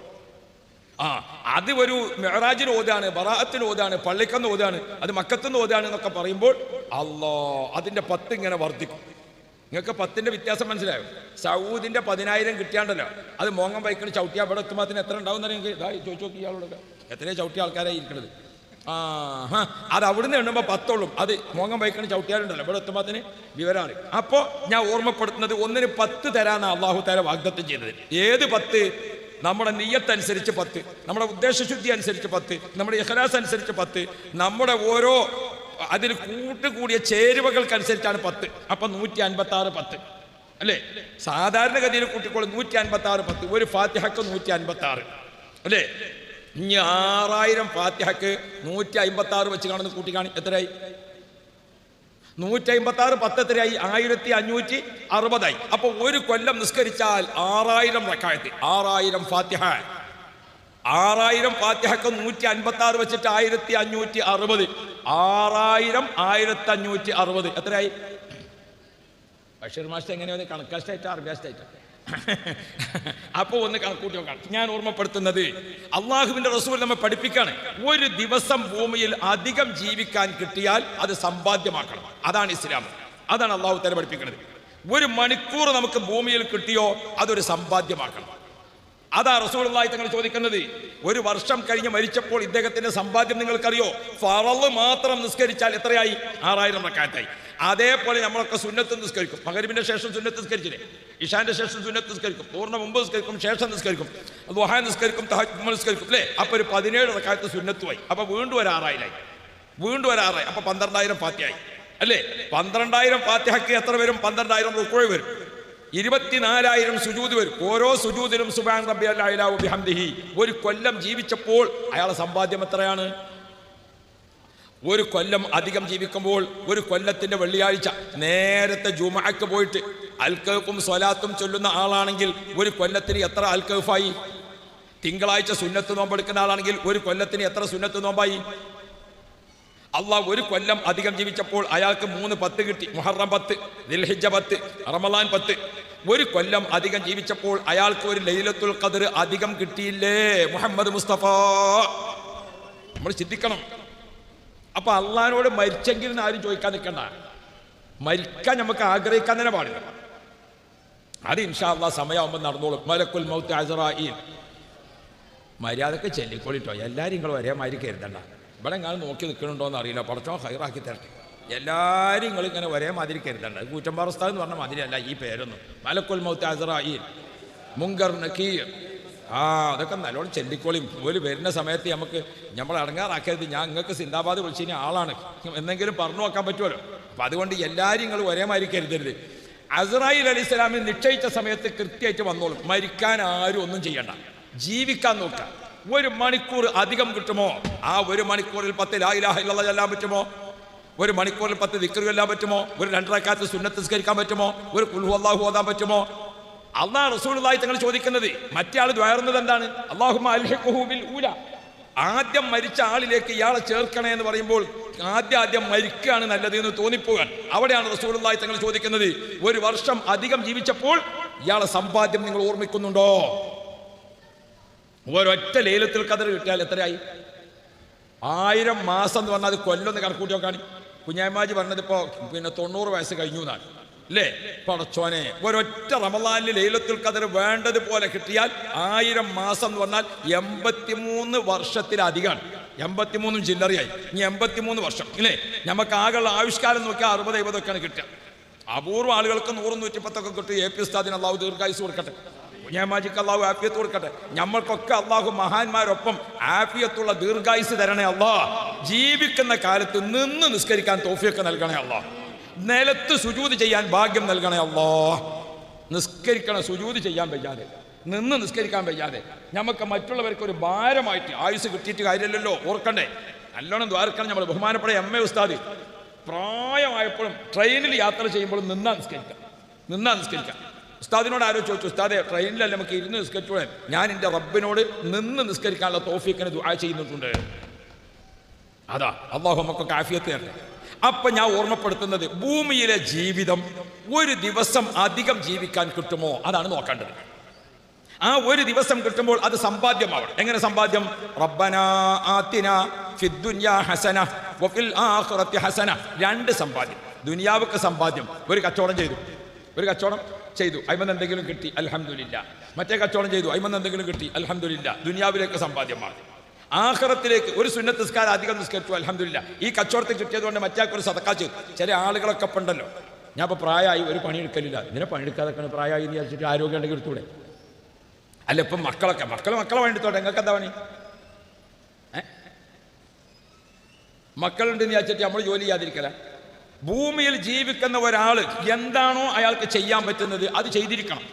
അത് ഒരു മെഹറാജിന് ഓതാണ്, ബറാഅത്തിന് ഓതാണ്, പള്ളിക്കന്ന് ഓതാണ്, അത് മക്കത്തുനിന്ന് ഓതാണ് എന്നൊക്കെ പറയുമ്പോൾ അല്ലാ അതിൻ്റെ 10 ഇങ്ങനെ വർദ്ധിക്കും. നിങ്ങൾക്ക് 10ന്റെ വ്യത്യാസം മനസ്സിലായോ? സൗദിൻ്റെ 10,000 കിട്ടിയാണ്ടല്ലോ, അത് മോങ്ങം ബൈക്കിന് ചവിട്ടിയാൽ ഇവിടെ എത്തുമ്പോൾ എത്ര ഉണ്ടാവും എന്നറിയെങ്കിൽ ഇതാ ചോദിച്ചു നോക്കി ഇയാളോടൊക്കെ എത്രയോ ചവിട്ടിയ ആൾക്കാരായി ഇരിക്കണത്. അത് അവിടുന്ന് എണ്ണുമ്പോൾ 10 ഉള്ളൂ. അത് മോങ്ങം ബൈക്കിന് ചവിട്ടിയാലുണ്ടല്ലോ ഇവിടെ എത്തുമ്പോൾ വിവരമാണ്. അപ്പോൾ ഞാൻ ഓർമ്മപ്പെടുത്തുന്നത്, ഒന്നിന് 10 തരാനാണ് അള്ളാഹു തആല വാഗ്ദത്തം ചെയ്തത്. ഏത് 10? നമ്മുടെ നിയ്യത്ത് അനുസരിച്ച് 10, നമ്മുടെ ഉദ്ദേശശുദ്ധി അനുസരിച്ച് 10, നമ്മുടെ ഇഖ്ലാസ് അനുസരിച്ച് 10, നമ്മുടെ ഓരോ അതിൽ കൂട്ടുകൂടിയ ചേരുവകൾക്കനുസരിച്ചാണ് 10. അപ്പം 156 10 അല്ലേ? സാധാരണഗതിയിൽ കൂട്ടിക്കോളും 156 10. ഒരു ഫാത്തിഹക്ക് 156 അല്ലേ? ഇനി 6000 ഫാത്തിഹക്ക് 156 വെച്ച് കാണുന്ന കൂട്ടി കാണി എത്രയായി? 156 10 എത്രയായി? 1560 ആയി. അപ്പോൾ ഒരു കൊല്ലം നിസ്കരിച്ചാൽ 6000 റക്അത്ത്, 6000 ഫാത്തിഹ. 6000 ഫാത്തിഹക്ക് 156 വെച്ചിട്ട് 1560. 6000 1560 എത്രയായി? ബഷീർ മാസ്റ്റർ എങ്ങനെയാണ് കണക്കാസ്റ്റായിട്ടാ അറബിയാസ്റ്റായിട്ടാ? അപ്പോൾ ഒന്ന് കണക്കൂട്ടി നോക്കാം. ഞാൻ ഓർമ്മപ്പെടുത്തുന്നത്, അള്ളാഹുവിന്റെ റസൂൽ നമ്മെ പഠിപ്പിക്കാണ്, ഒരു ദിവസം ഭൂമിയിൽ അധികം ജീവിക്കാൻ കിട്ടിയാൽ അത് സമ്പാദ്യമാക്കണം. അതാണ് ഇസ്ലാം, അതാണ് അള്ളാഹു തആല പഠിപ്പിക്കുന്നത്. ഒരു മണിക്കൂർ നമുക്ക് ഭൂമിയിൽ കിട്ടിയോ അതൊരു സമ്പാദ്യമാക്കണം. അതാ റസൂലുള്ളാഹി തങ്ങൾ ചോദിക്കുന്നത്. ഒരു വർഷം കഴിഞ്ഞ് മരിച്ചപ്പോൾ ഇദ്ദേഹത്തിന്റെ സമ്പാദ്യം നിങ്ങൾക്കറിയോ? ഫറള് മാത്രം നിസ്കരിച്ചാൽ എത്രയായി? 6000 റക്അത്തായി. അതേപോലെ നമ്മളൊക്കെ സുന്നത്ത് നിസ്കരിക്കും. മഗ്‌രിബിന്റെ ശേഷം സുന്നത്ത് നിസ്കരിച്ചില്ലേ? ഇശാന്റെ ശേഷം സുന്നത്ത് നിസ്കരിക്കും, പൂർണ്ണ മുമ്പ് നിസ്കരിക്കും, ശേഷം നിസ്കരിക്കും, ദുഹാ നിസ്കരിക്കും, തഹജ്ജുദ് നിസ്കരിക്കും അല്ലേ? അപ്പോൾ ഒരു 17 റക്അത്ത് സുന്നത്തുമായി. അപ്പോൾ വീണ്ടും ഒരു 6000 ആയി, വീണ്ടും ഒരു 6000. അപ്പോൾ 12000 ഫാത്തിഹയായി അല്ലേ? 12000 ഫാത്തിഹയ്ക്ക് എത്ര വരും? 12000 റുക്ഊ വരും, 24000 സുജൂദ് വരും. ഓരോ സുജൂദിലും സുബ്ഹാന റബ്ബിയൽ അഅ്ലാ വബിഹംദിഹി. ഒരു കൊല്ലം ജീവിച്ചപ്പോൾ അയാളുടെ സമ്പാദ്യം എത്രയാണ്? ഒരു കൊല്ലം അധികം ജീവിക്കുമ്പോൾ, ഒരു കൊല്ലത്തിന്റെ വെള്ളിയാഴ്ച നേരത്തെ ജുമുഅക്ക് പോയിട്ട് അൽകഹ്ഫും സ്വലാത്തും ചൊല്ലുന്ന ആളാണെങ്കിൽ ഒരു കൊല്ലത്തിന് എത്ര അൽകഹ്ഫായി? തിങ്കളാഴ്ച സുന്നത്ത് നോമ്പെടുക്കുന്ന ആളാണെങ്കിൽ ഒരു കൊല്ലത്തിന് എത്ര സുന്നത്ത് നോമ്പായി? അള്ളാഹ് ഒരു കൊല്ലം അധികം ജീവിച്ചപ്പോൾ അയാൾക്ക് 3 10 കിട്ടി. മുഹറം 10, ദിൽഹിജ്ജ 10, റമളാൻ 10. ഒരു കൊല്ലം അധികം ജീവിച്ചപ്പോൾ അയാൾക്ക് ഒരു ലൈലത്തുൽ ഖദ്ർ അധികം കിട്ടിയില്ലേ? മുഹമ്മദ് മുസ്തഫ. നമ്മൾ ചിന്തിക്കണം. അപ്പൊ അള്ളാഹിനോട് മരിച്ചെങ്കിൽ ആരും ചോദിക്കാൻ നിൽക്കണ്ട. മരിക്കാൻ നമുക്ക് ആഗ്രഹിക്കാൻ തന്നെ പാടില്ല. അത് ഇൻഷാ അല്ലാഹ് സമയമാകുമ്പോൾ നടന്നോളും. മലക്കുൽ മൗത്ത് അസ്റായീൽ. മര്യാദക്ക് ചെല്ലിക്കൊള്ളിട്ടോ. എല്ലാവരും നിങ്ങൾ ഒരേ മാതിരി കരുതണ്ട. ഇവിടെ നിങ്ങൾ നോക്കി നിൽക്കണുണ്ടോയെന്ന് അറിയില്ല. പടച്ചോൻ ഹൈറാക്കി തരട്ടെ. എല്ലാവരും നിങ്ങൾ ഇങ്ങനെ ഒരേ മാതിരി കരുതണ്ട. കൂറ്റമ്പാറ ഉസ്താദ് എന്ന് പറഞ്ഞ മാതിരിയല്ല ഈ പേരൊന്നും. മലക്കുൽ മൗത്ത് അസ്റായീൽ, മുങ്കർ നക്കീർ. അതൊക്കെ നല്ലോണം ചെല്ലിക്കോളിയും. ഒരു വരുന്ന സമയത്ത് നമ്മൾ അടങ്ങാറാക്കരുത്. ഞാൻ നിങ്ങൾക്ക് സിന്ദാബാദ് വിളിച്ചിന് ആളാണ് എന്നെങ്കിലും പറഞ്ഞു നോക്കാൻ പറ്റുമല്ലോ. അപ്പം അതുകൊണ്ട് എല്ലാവരും നിങ്ങൾ ഒരേ മാതിരി കരുതരുത്. അസ്റായീൽ അലൈഹിസ്സലാമിന് നിശ്ചയിച്ച സമയത്ത് കൃത്യമായിട്ട് വന്നോളും. മരിക്കാൻ ആരും ഒന്നും ചെയ്യണ്ട, ജീവിക്കാൻ നോക്കാം. 1 മണിക്കൂർ അധികം കിട്ടുമോ? ആ 1 മണിക്കൂറിൽ 10 ലാ ഇലാഹ ഇല്ലല്ലാഹ് ചൊല്ലാൻ പറ്റുമോ? 1 മണിക്കൂറിൽ 10 ദിക്ർ ചൊല്ലാൻ പറ്റുമോ? ഒരു 2 റക്അത്ത് സുന്നത്ത് നിസ്കരിക്കാൻ പറ്റുമോ? ഒരു ഖുൽ ഹുവല്ലാഹു ഓതാൻ പറ്റുമോ? അള്ളാഹ് റസൂലുള്ളാഹി തങ്ങൾ ചോദിക്കുന്നത്, മറ്റേ ആൾ ദ്വാരുന്നത് എന്താണ്? അല്ലാഹുമ്മ അൽഹിഖ്ഹു ബിൽ ഊല. ആദ്യം മരിച്ച ആളിലേക്ക് ഇയാളെ ചേർക്കണേ എന്ന് പറയുമ്പോൾ ആദ്യം മരിക്കുകയാണ് നല്ലത് എന്ന് തോന്നിപ്പോകാൻ. അവിടെയാണ് റസൂലുള്ളാഹി തങ്ങൾ ചോദിക്കുന്നത്, ഒരു വർഷം അധികം ജീവിച്ചപ്പോൾ ഇയാളെ സമ്പാദ്യം നിങ്ങൾ ഓർമ്മിക്കുന്നുണ്ടോ? ഒരൊറ്റ ലൈലത്തുൽ ഖദ്ർ കിട്ടിയാൽ എത്രയായി? 1000 മാസം എന്ന് പറഞ്ഞാൽ അത് കൊല്ലൊന്ന് കണക്കൂട്ടി നോക്കാണ്. കുഞ്ഞായ്മാജി പറഞ്ഞത് ഇപ്പോൾ 90 വയസ്സ് കഴിഞ്ഞു എന്നാണ് അല്ലേ? പടച്ചോനെ, ഒരൊറ്റ റമളാനിൽ ലൈലത്തുൽ ഖദ്ർ വേണ്ടതുപോലെ കിട്ടിയാൽ 1000 മാസം എന്ന് പറഞ്ഞാൽ 83 വർഷത്തിലധികമാണ്. 83 ചില്ലറയായി. ഇനി 83 വർഷം ഇല്ലേ? നമുക്ക് ആകെയുള്ള ആയുഷ്കാലം നോക്കിയാൽ 60 50 ഒക്കെയാണ് കിട്ടുക. അപൂർവ ആളുകൾക്ക് 100 110 കിട്ടും. AP ഉസ്താദിന് അള്ളാഹു ദീർഘായുസ് കൊടുക്കട്ടെ, കുഞ്ഞാമാജിക്ക് അള്ളാഹു ആഫിയത്ത് കൊടുക്കട്ടെ. നമ്മൾക്കൊക്കെ അള്ളാഹു മഹാന്മാരൊപ്പം ആഫിയത്തുള്ള ദീർഘായുസ് തരണേ അള്ളാഹ്. ജീവിക്കുന്ന കാലത്ത് നിന്ന് നിസ്കരിക്കാൻ തൗഫീഖ് നൽകണേ അള്ളാഹ്. നിലത്ത് സുജൂദ് ചെയ്യാൻ ഭാഗ്യം നൽകണേ അള്ളാഹ്. നിസ്കരിക്കണം, സുജൂദ് ചെയ്യാൻ വയ്യാതെ, നിന്ന് നിസ്കരിക്കാൻ വയ്യാതെ നമുക്ക് മറ്റുള്ളവർക്ക് ഒരു ഭാരമായിട്ട് ആയുസ് കിട്ടിയിട്ട് കാര്യമില്ലല്ലോ. ഓർക്കണ്ടേ, നല്ലോണം ദ്വാരക്കണം. നമ്മൾ ബഹുമാനപ്പെട്ട MA ഉസ്താദ് പ്രായമായപ്പോഴും ട്രെയിനിൽ യാത്ര ചെയ്യുമ്പോഴും നിന്നാ നിസ്കരിക്കാം. ഉസ്താദിനോട് ആരോ ചോദിച്ചു, ഉസ്താദെ ട്രെയിനിലല്ല നമുക്ക് ഇരുന്ന് നിസ്കരിച്ചോളെ? ഞാൻ എൻ്റെ റബ്ബിനോട് നിന്ന് നിസ്കരിക്കാനുള്ള തൗഫീഖിനെ ദുആ ചെയ്യുന്നുണ്ട്. അതാ അല്ലാഹു നമുക്കൊക്കെ ആഫിയത്ത് തരട്ടെ. അപ്പൊ ഞാൻ ഓർമ്മപ്പെടുത്തുന്നത്, ഭൂമിയിലെ ജീവിതം ഒരു ദിവസം അധികം ജീവിക്കാൻ കിട്ടുമോ അതാണ് നോക്കേണ്ടത്. ആ ഒരു ദിവസം കിട്ടുമ്പോൾ അത് സമ്പാദ്യമാവണം. എങ്ങനെ സമ്പാദ്യം? റബ്ബനാ ആതിനാ ഫിദ്ദുനിയാ ഹസന വഫിൽ ആഖിറതി ഹസന. രണ്ട് സമ്പാദ്യം. ദുനിയാവുക്ക് സമ്പാദ്യം. ഒരു കച്ചവടം ചെയ്തു അയ്മന്ന് എന്തെങ്കിലും കിട്ടി, അൽഹംദുലില്ലാ. മറ്റേ കച്ചവടം ചെയ്തു, അയ്മന്ന് എന്തെങ്കിലും കിട്ടി, അൽഹംദുലില്ലാ. ദുനിയാവിലേക്ക് സമ്പാദ്യമാണ്. ആഖിറത്തിലേക്ക് ഒരു സുന്നത്ത് നിസ്കാരം അധികം നിസ്കരിച്ചു, അൽഹംദുലില്ലാ. ഈ കച്ചവടത്തിൽ കിട്ടിയതുകൊണ്ട് മറ്റേക്കൊരു സദഖ ചെയ്തു. ചില ആളുകളൊക്കെ ഉണ്ടല്ലോ, ഞാൻ ഇപ്പോൾ പ്രായമായി ഒരു പണിയെടുക്കലില്ല, ഇതിനെ പണിയെടുക്കാതൊക്കെ പ്രായമായി എന്ന് വിചാരിച്ചിട്ട് ആരോഗ്യം ഉണ്ടെങ്കിൽ എടുത്തൂടെ? അല്ല, ഇപ്പം മക്കളെ വേണ്ടിത്തോട്ടെ, നിങ്ങൾക്ക് എന്താ പണി? മക്കളുണ്ടെന്ന് വിചാരിച്ചിട്ട് നമ്മൾ ജോലി ചെയ്യാതിരിക്കല. ഭൂമിയിൽ ജീവിക്കുന്ന ഒരാൾ എന്താണോ അയാൾക്ക് ചെയ്യാൻ പറ്റുന്നത് അത് ചെയ്തിരിക്കണം.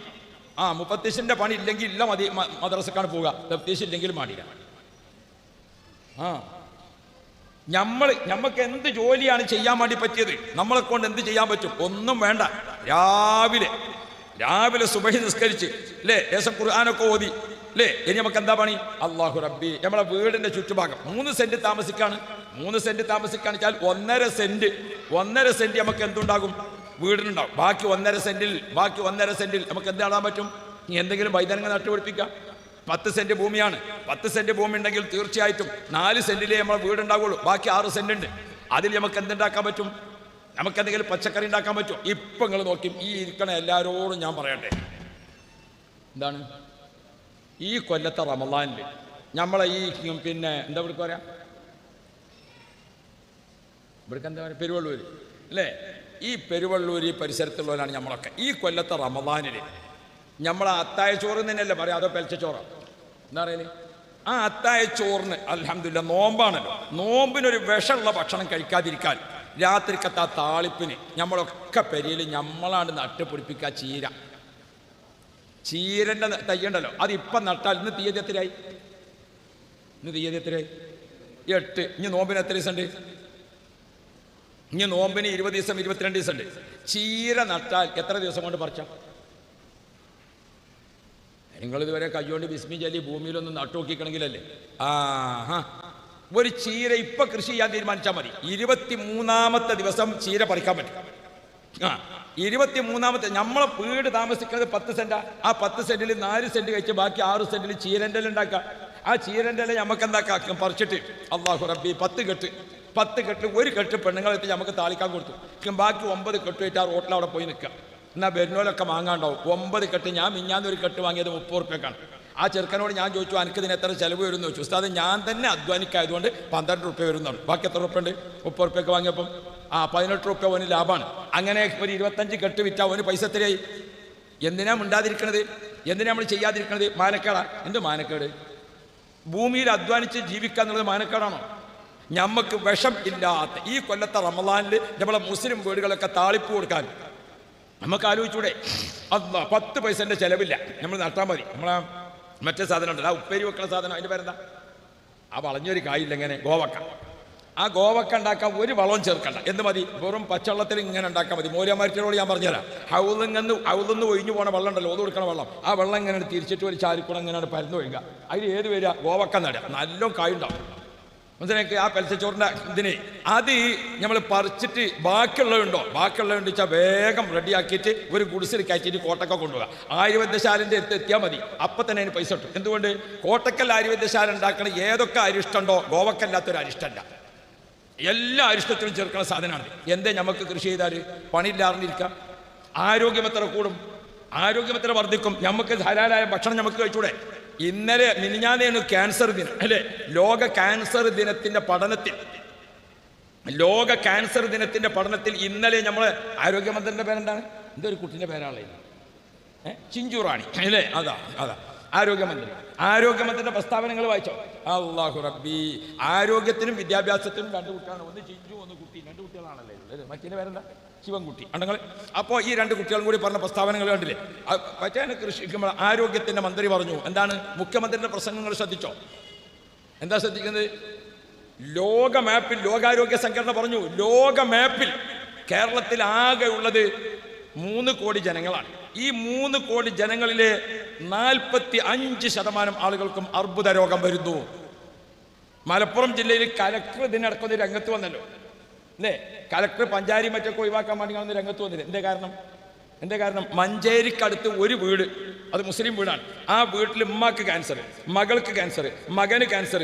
മുപ്പത്തീശിൻ്റെ പണി ഇല്ലെങ്കിൽ ഇല്ല, മദ്രസക്കാണ് പോവുക, തഫ്തീശ് ഇല്ലെങ്കിലും മാടില്ല. നമുക്ക് എന്ത് ജോലിയാണ് ചെയ്യാൻ വേണ്ടി പറ്റിയത്? നമ്മളെ കൊണ്ട് എന്ത് ചെയ്യാൻ പറ്റും? ഒന്നും വേണ്ട. രാവിലെ സുബഹി നിസ്കരിച്ച് അല്ലേ, ലേശം ഖുർആനൊക്കെ ഓതി അല്ലേ, ഇനി നമുക്ക് എന്താ പണി? അല്ലാഹു റബ്ബി. നമ്മളെ വീടിന്റെ ചുറ്റുഭാഗം 3 സെന്റ് താമസിക്കാണ്. 3 സെന്റ് താമസിക്കാന്ന് വെച്ചാൽ 1.5 സെന്റ് നമുക്ക് എന്തുണ്ടാകും? വീടിനുണ്ടാവും. ബാക്കി 1.5 സെന്റിൽ നമുക്ക് എന്ത് നടാൻ പറ്റും? ഇനി എന്തെങ്കിലും വൈദ്യുതി നട്ടുപിടിപ്പിക്കാം. 10 സെന്റ് ഭൂമിയാണ്. 10 സെന്റ് ഭൂമി ഉണ്ടെങ്കിൽ തീർച്ചയായിട്ടും 4 സെന്റിലേ നമ്മളെ വീടുണ്ടാവുള്ളൂ. ബാക്കി 6 സെന്റ് ഉണ്ട്. അതിൽ നമുക്ക് എന്തുണ്ടാക്കാൻ പറ്റും? നമുക്ക് എന്തെങ്കിലും പച്ചക്കറി ഉണ്ടാക്കാൻ പറ്റും. ഇപ്പം നിങ്ങൾ നോക്കി, ഈ ഇരിക്കണ എല്ലാവരോടും ഞാൻ പറയട്ടെ, എന്താണ് ഈ കൊല്ലത്തെ റമളാനിൽ നമ്മളെ ഈ എന്താ ഇവിടെ പറയാ, ഇവിടേക്ക് എന്താ പറയുക, പെരുവള്ളൂർ അല്ലേ? ഈ പെരുവള്ളൂർ ഈ പരിസരത്തുള്ളവരാണ് നമ്മളൊക്കെ. ഈ കൊല്ലത്തെ റമളാനിൽ നമ്മളെ അത്തായ ചോറ് തന്നെയല്ലേ പറയാം, അതോ പെൽച്ചച്ചോറോ എന്താ പറയല്? ആ അത്തായ ചോറിന് അൽഹംദുലില്ലാ നോമ്പാണല്ലോ, നോമ്പിനൊരു വിഷമുള്ള ഭക്ഷണം കഴിക്കാതിരിക്കാൻ രാത്രിക്കത്തെ ആ താളിപ്പിന് നമ്മളൊക്കെ പെരിയിൽ നമ്മളാണ് നട്ടുപിടിപ്പിക്കുക. ചീരൻ്റെ തയ്യുണ്ടല്ലോ, അതിപ്പം നട്ടാൽ ഇന്ന് തീയതി എത്രയായി? 8. ഇനി നോമ്പിന് എത്ര ദിവസം ഉണ്ട്? ഇനി നോമ്പിന് 20 ദിവസം 22 ദിവസം ഉണ്ട്. ചീര നട്ടാൽ എത്ര ദിവസം കൊണ്ട് പറിച്ചാം? നിങ്ങളിതുവരെ കയ്യോണ്ട് ബിസ്മി ചൊല്ലി ഭൂമിയിലൊന്നും നട്ടുനോക്കിക്കണമെങ്കിലല്ലേ. ഒരു ചീര ഇപ്പൊ കൃഷി ചെയ്യാൻ തീരുമാനിച്ചാൽ മതി, 23ാമത്തെ ദിവസം ചീര പറിക്കാൻ പറ്റും. 23ാമത്തെ നമ്മളെ വീട് താമസിക്കുന്നത് 10 സെന്റാ. ആ 10 സെന്റിൽ 4 സെന്റ് കഴിച്ച് ബാക്കി 6 സെന്റിൽ ചീരൻ്റെ ഇല ഉണ്ടാക്കാം. ആ ചീരൻ്റെ ഇല നമുക്ക് എന്താക്കാം? പറിച്ചിട്ട് അല്ലാഹു റബ്ബി 10 കെട്ട് ഒരു കെട്ട് പെണ്ണുങ്ങളെത്തി നമുക്ക് താളിക്കാൻ കൊടുത്തു. ബാക്കി 9 കെട്ടുമായിട്ട് ആ റോട്ടിൽ അവിടെ പോയി നിൽക്കുക. എന്നാൽ വരുന്നോലൊക്കെ വാങ്ങാണ്ടാവും. 9 കെട്ട്. ഞാൻ മിഞ്ഞാന്നൊരു കെട്ട് വാങ്ങിയത് 30 റുപ്യക്കാണ്. ആ ചെറുക്കനോട് ഞാൻ ചോദിച്ചു, എനിക്ക് ഇതിന് എത്ര ചിലവ് വരും എന്ന് ചോദിച്ചു. ഉസ്താദ് ഞാൻ തന്നെ അധ്വാനിക്കായതുകൊണ്ട് 12 റുപ്യ വരുന്നതാണ്. ബാക്കി എത്ര റുപ്യ ഉണ്ട്? 30 റുപ്യക്ക് വാങ്ങിയപ്പം 18 റുപ്യ അവന് ലാഭമാണ്. അങ്ങനെ ഒരു 25 കെട്ട് വിറ്റാൽ അവന് പൈസ എത്രയായി? എന്തിനാ മിണ്ടാതിരിക്കണത്? എന്തിനാ നമ്മൾ ചെയ്യാതിരിക്കണത്? മാനക്കേടാ. എന്ത് മാനക്കേട്? ഭൂമിയിൽ അധ്വാനിച്ച് ജീവിക്കുക എന്നുള്ളത് മാനക്കേടാണോ? ഞമ്മക്ക് വിഷം ഇല്ലാത്ത ഈ കൊല്ലത്തെ റമളാനിൽ നമ്മളെ മുസ്ലിം വീടുകളൊക്കെ താളിപ്പ് കൊടുക്കാൻ നമുക്ക് ആലോചിച്ചൂടെ? 10 പൈസൻ്റെ ചിലവില്ല, നമ്മൾ നട്ടാൽ മതി. നമ്മളെ മറ്റേ സാധനം ഉണ്ടല്ലോ, ആ ഉപ്പേരി വെക്കുന്ന സാധനം, അതിൻ്റെ പേരെന്താ? ആ വളഞ്ഞൊരു കായില്ല, ഇങ്ങനെ ഗോവക്ക. ആ ഗോവക്ക ഉണ്ടാക്കാൻ ഒരു വളവും ചേർക്കണ്ട. എന്ത് മതി? വെറും പച്ചവെള്ളത്തിൽ ഇങ്ങനെ ഉണ്ടാക്കാൻ മതി. മോര്യമാരിട്ടോട് ഞാൻ പറഞ്ഞുതരാം. ഹൗലിന്ന് ഒഴിഞ്ഞു പോണ വെള്ളം ഉണ്ടല്ലോ, ഓത് കൊടുക്കണ വെള്ളം, ആ വെള്ളം ഇങ്ങനെ തിരിച്ചിട്ട് ഒരു ചാരിക്കുളം ഇങ്ങനെയാണ് പരന്നു ഒഴുകുക. അതിൽ ഏത് വരിക? ഗോവക്ക നടുക. നല്ല കായുണ്ടാവും. മനസ്സിലാക്കി? ആ പെൽച്ചച്ചോറിൻ്റെ ഇതിന് അത് നമ്മൾ പറിച്ചിട്ട് ബാക്കിയുള്ളതുണ്ടോ? ബാക്കിയുള്ളതുണ്ട് വെച്ചാൽ വേഗം റെഡിയാക്കിയിട്ട് ഒരു ഗുഡിസിൽ കയറ്റിയിട്ട് കോട്ടക്ക കൊണ്ടുപോകുക. ആയുർവേദശാലൻ്റെ അടുത്ത് എത്തിയാൽ മതി, അപ്പം തന്നെ അതിന് പൈസ കിട്ടും. എന്തുകൊണ്ട്? കോട്ടക്കൽ ആയുർവേദശാല ഉണ്ടാക്കണ ഏതൊക്കെ അരിഷ്ടമുണ്ടോ ഗോവക്കല്ലാത്തൊരു അരിഷ്ടമല്ല. എല്ലാ അരിഷ്ടത്തിലും ചേർക്കുന്ന സാധനമാണ്. എന്തേ നമുക്ക് കൃഷി ചെയ്താൽ പണിയില്ലാറിഞ്ഞിരിക്കാം? ആരോഗ്യം എത്ര കൂടും? ആരോഗ്യം എത്ര വർദ്ധിക്കും? നമുക്ക് ധാരാളമായ ഭക്ഷണം നമുക്ക് കഴിച്ചൂടെ? ഇന്നലെ മിനിഞ്ഞാന്നേനു ക്യാൻസർ ദിനം അല്ലേ? ലോക ക്യാൻസർ ദിനത്തിന്റെ പഠനത്തിൽ ഇന്നലെ നമ്മളെ ആരോഗ്യമന്ത്രിന്റെ പേരെന്താണ്? എന്തൊരു കുട്ടിന്റെ പേരാളെ, ചിഞ്ചുറാണി അല്ലേ? അതാ ആരോഗ്യമന്ത്രിന്റെ പ്രസ്താവനകൾ വായിച്ചോ? അല്ലാഹു റബ്ബി. ആരോഗ്യത്തിനും വിദ്യാഭ്യാസത്തിനും 2 കുട്ടികളാണ്. ഒന്ന് ചിഞ്ചു, ഒന്ന് കുട്ടി. 2 കുട്ടികളാണല്ലേ ഉള്ളത്. മറ്റേ പേരെന്താ? ശിവൻകുട്ടി. ഉണ്ടെങ്കിൽ അപ്പോൾ ഈ 2 കുട്ടികളും കൂടി പറഞ്ഞ പ്രസ്താവനകൾ കണ്ടില്ലേ? മറ്റേ കൃഷിക്കുമ്പോൾ ആരോഗ്യത്തിന്റെ മന്ത്രി പറഞ്ഞു. എന്താണ്? മുഖ്യമന്ത്രിയുടെ പ്രസംഗങ്ങൾ ശ്രദ്ധിച്ചോ? എന്താ ശ്രദ്ധിക്കുന്നത്? ലോക മാപ്പിൽ ലോകാരോഗ്യ സംഘടന പറഞ്ഞു, ലോക മാപ്പിൽ കേരളത്തിൽ ആകെ ഉള്ളത് 3 കോടി ജനങ്ങളാണ്. ഈ 3 കോടി ജനങ്ങളിലെ 45% ആളുകൾക്കും അർബുദ രോഗം വരുന്നു. മലപ്പുറം ജില്ലയിൽ കലക്ടർ ഇതിനടക്കുന്ന രംഗത്ത് വന്നല്ലോ അല്ലേ? കലക്ടർ പഞ്ചാരി മറ്റൊക്കെ ഒഴിവാക്കാൻ വേണ്ടി രംഗത്ത് വന്നില്ല. എന്തേ കാരണം? എന്താ കാരണം? മഞ്ചേരിക്കടുത്ത് ഒരു വീട്, അത് മുസ്ലിം വീടാണ്. ആ വീട്ടിൽ ഉമ്മാക്ക് ക്യാൻസർ, മകൾക്ക് ക്യാൻസർ, മകന് ക്യാൻസർ,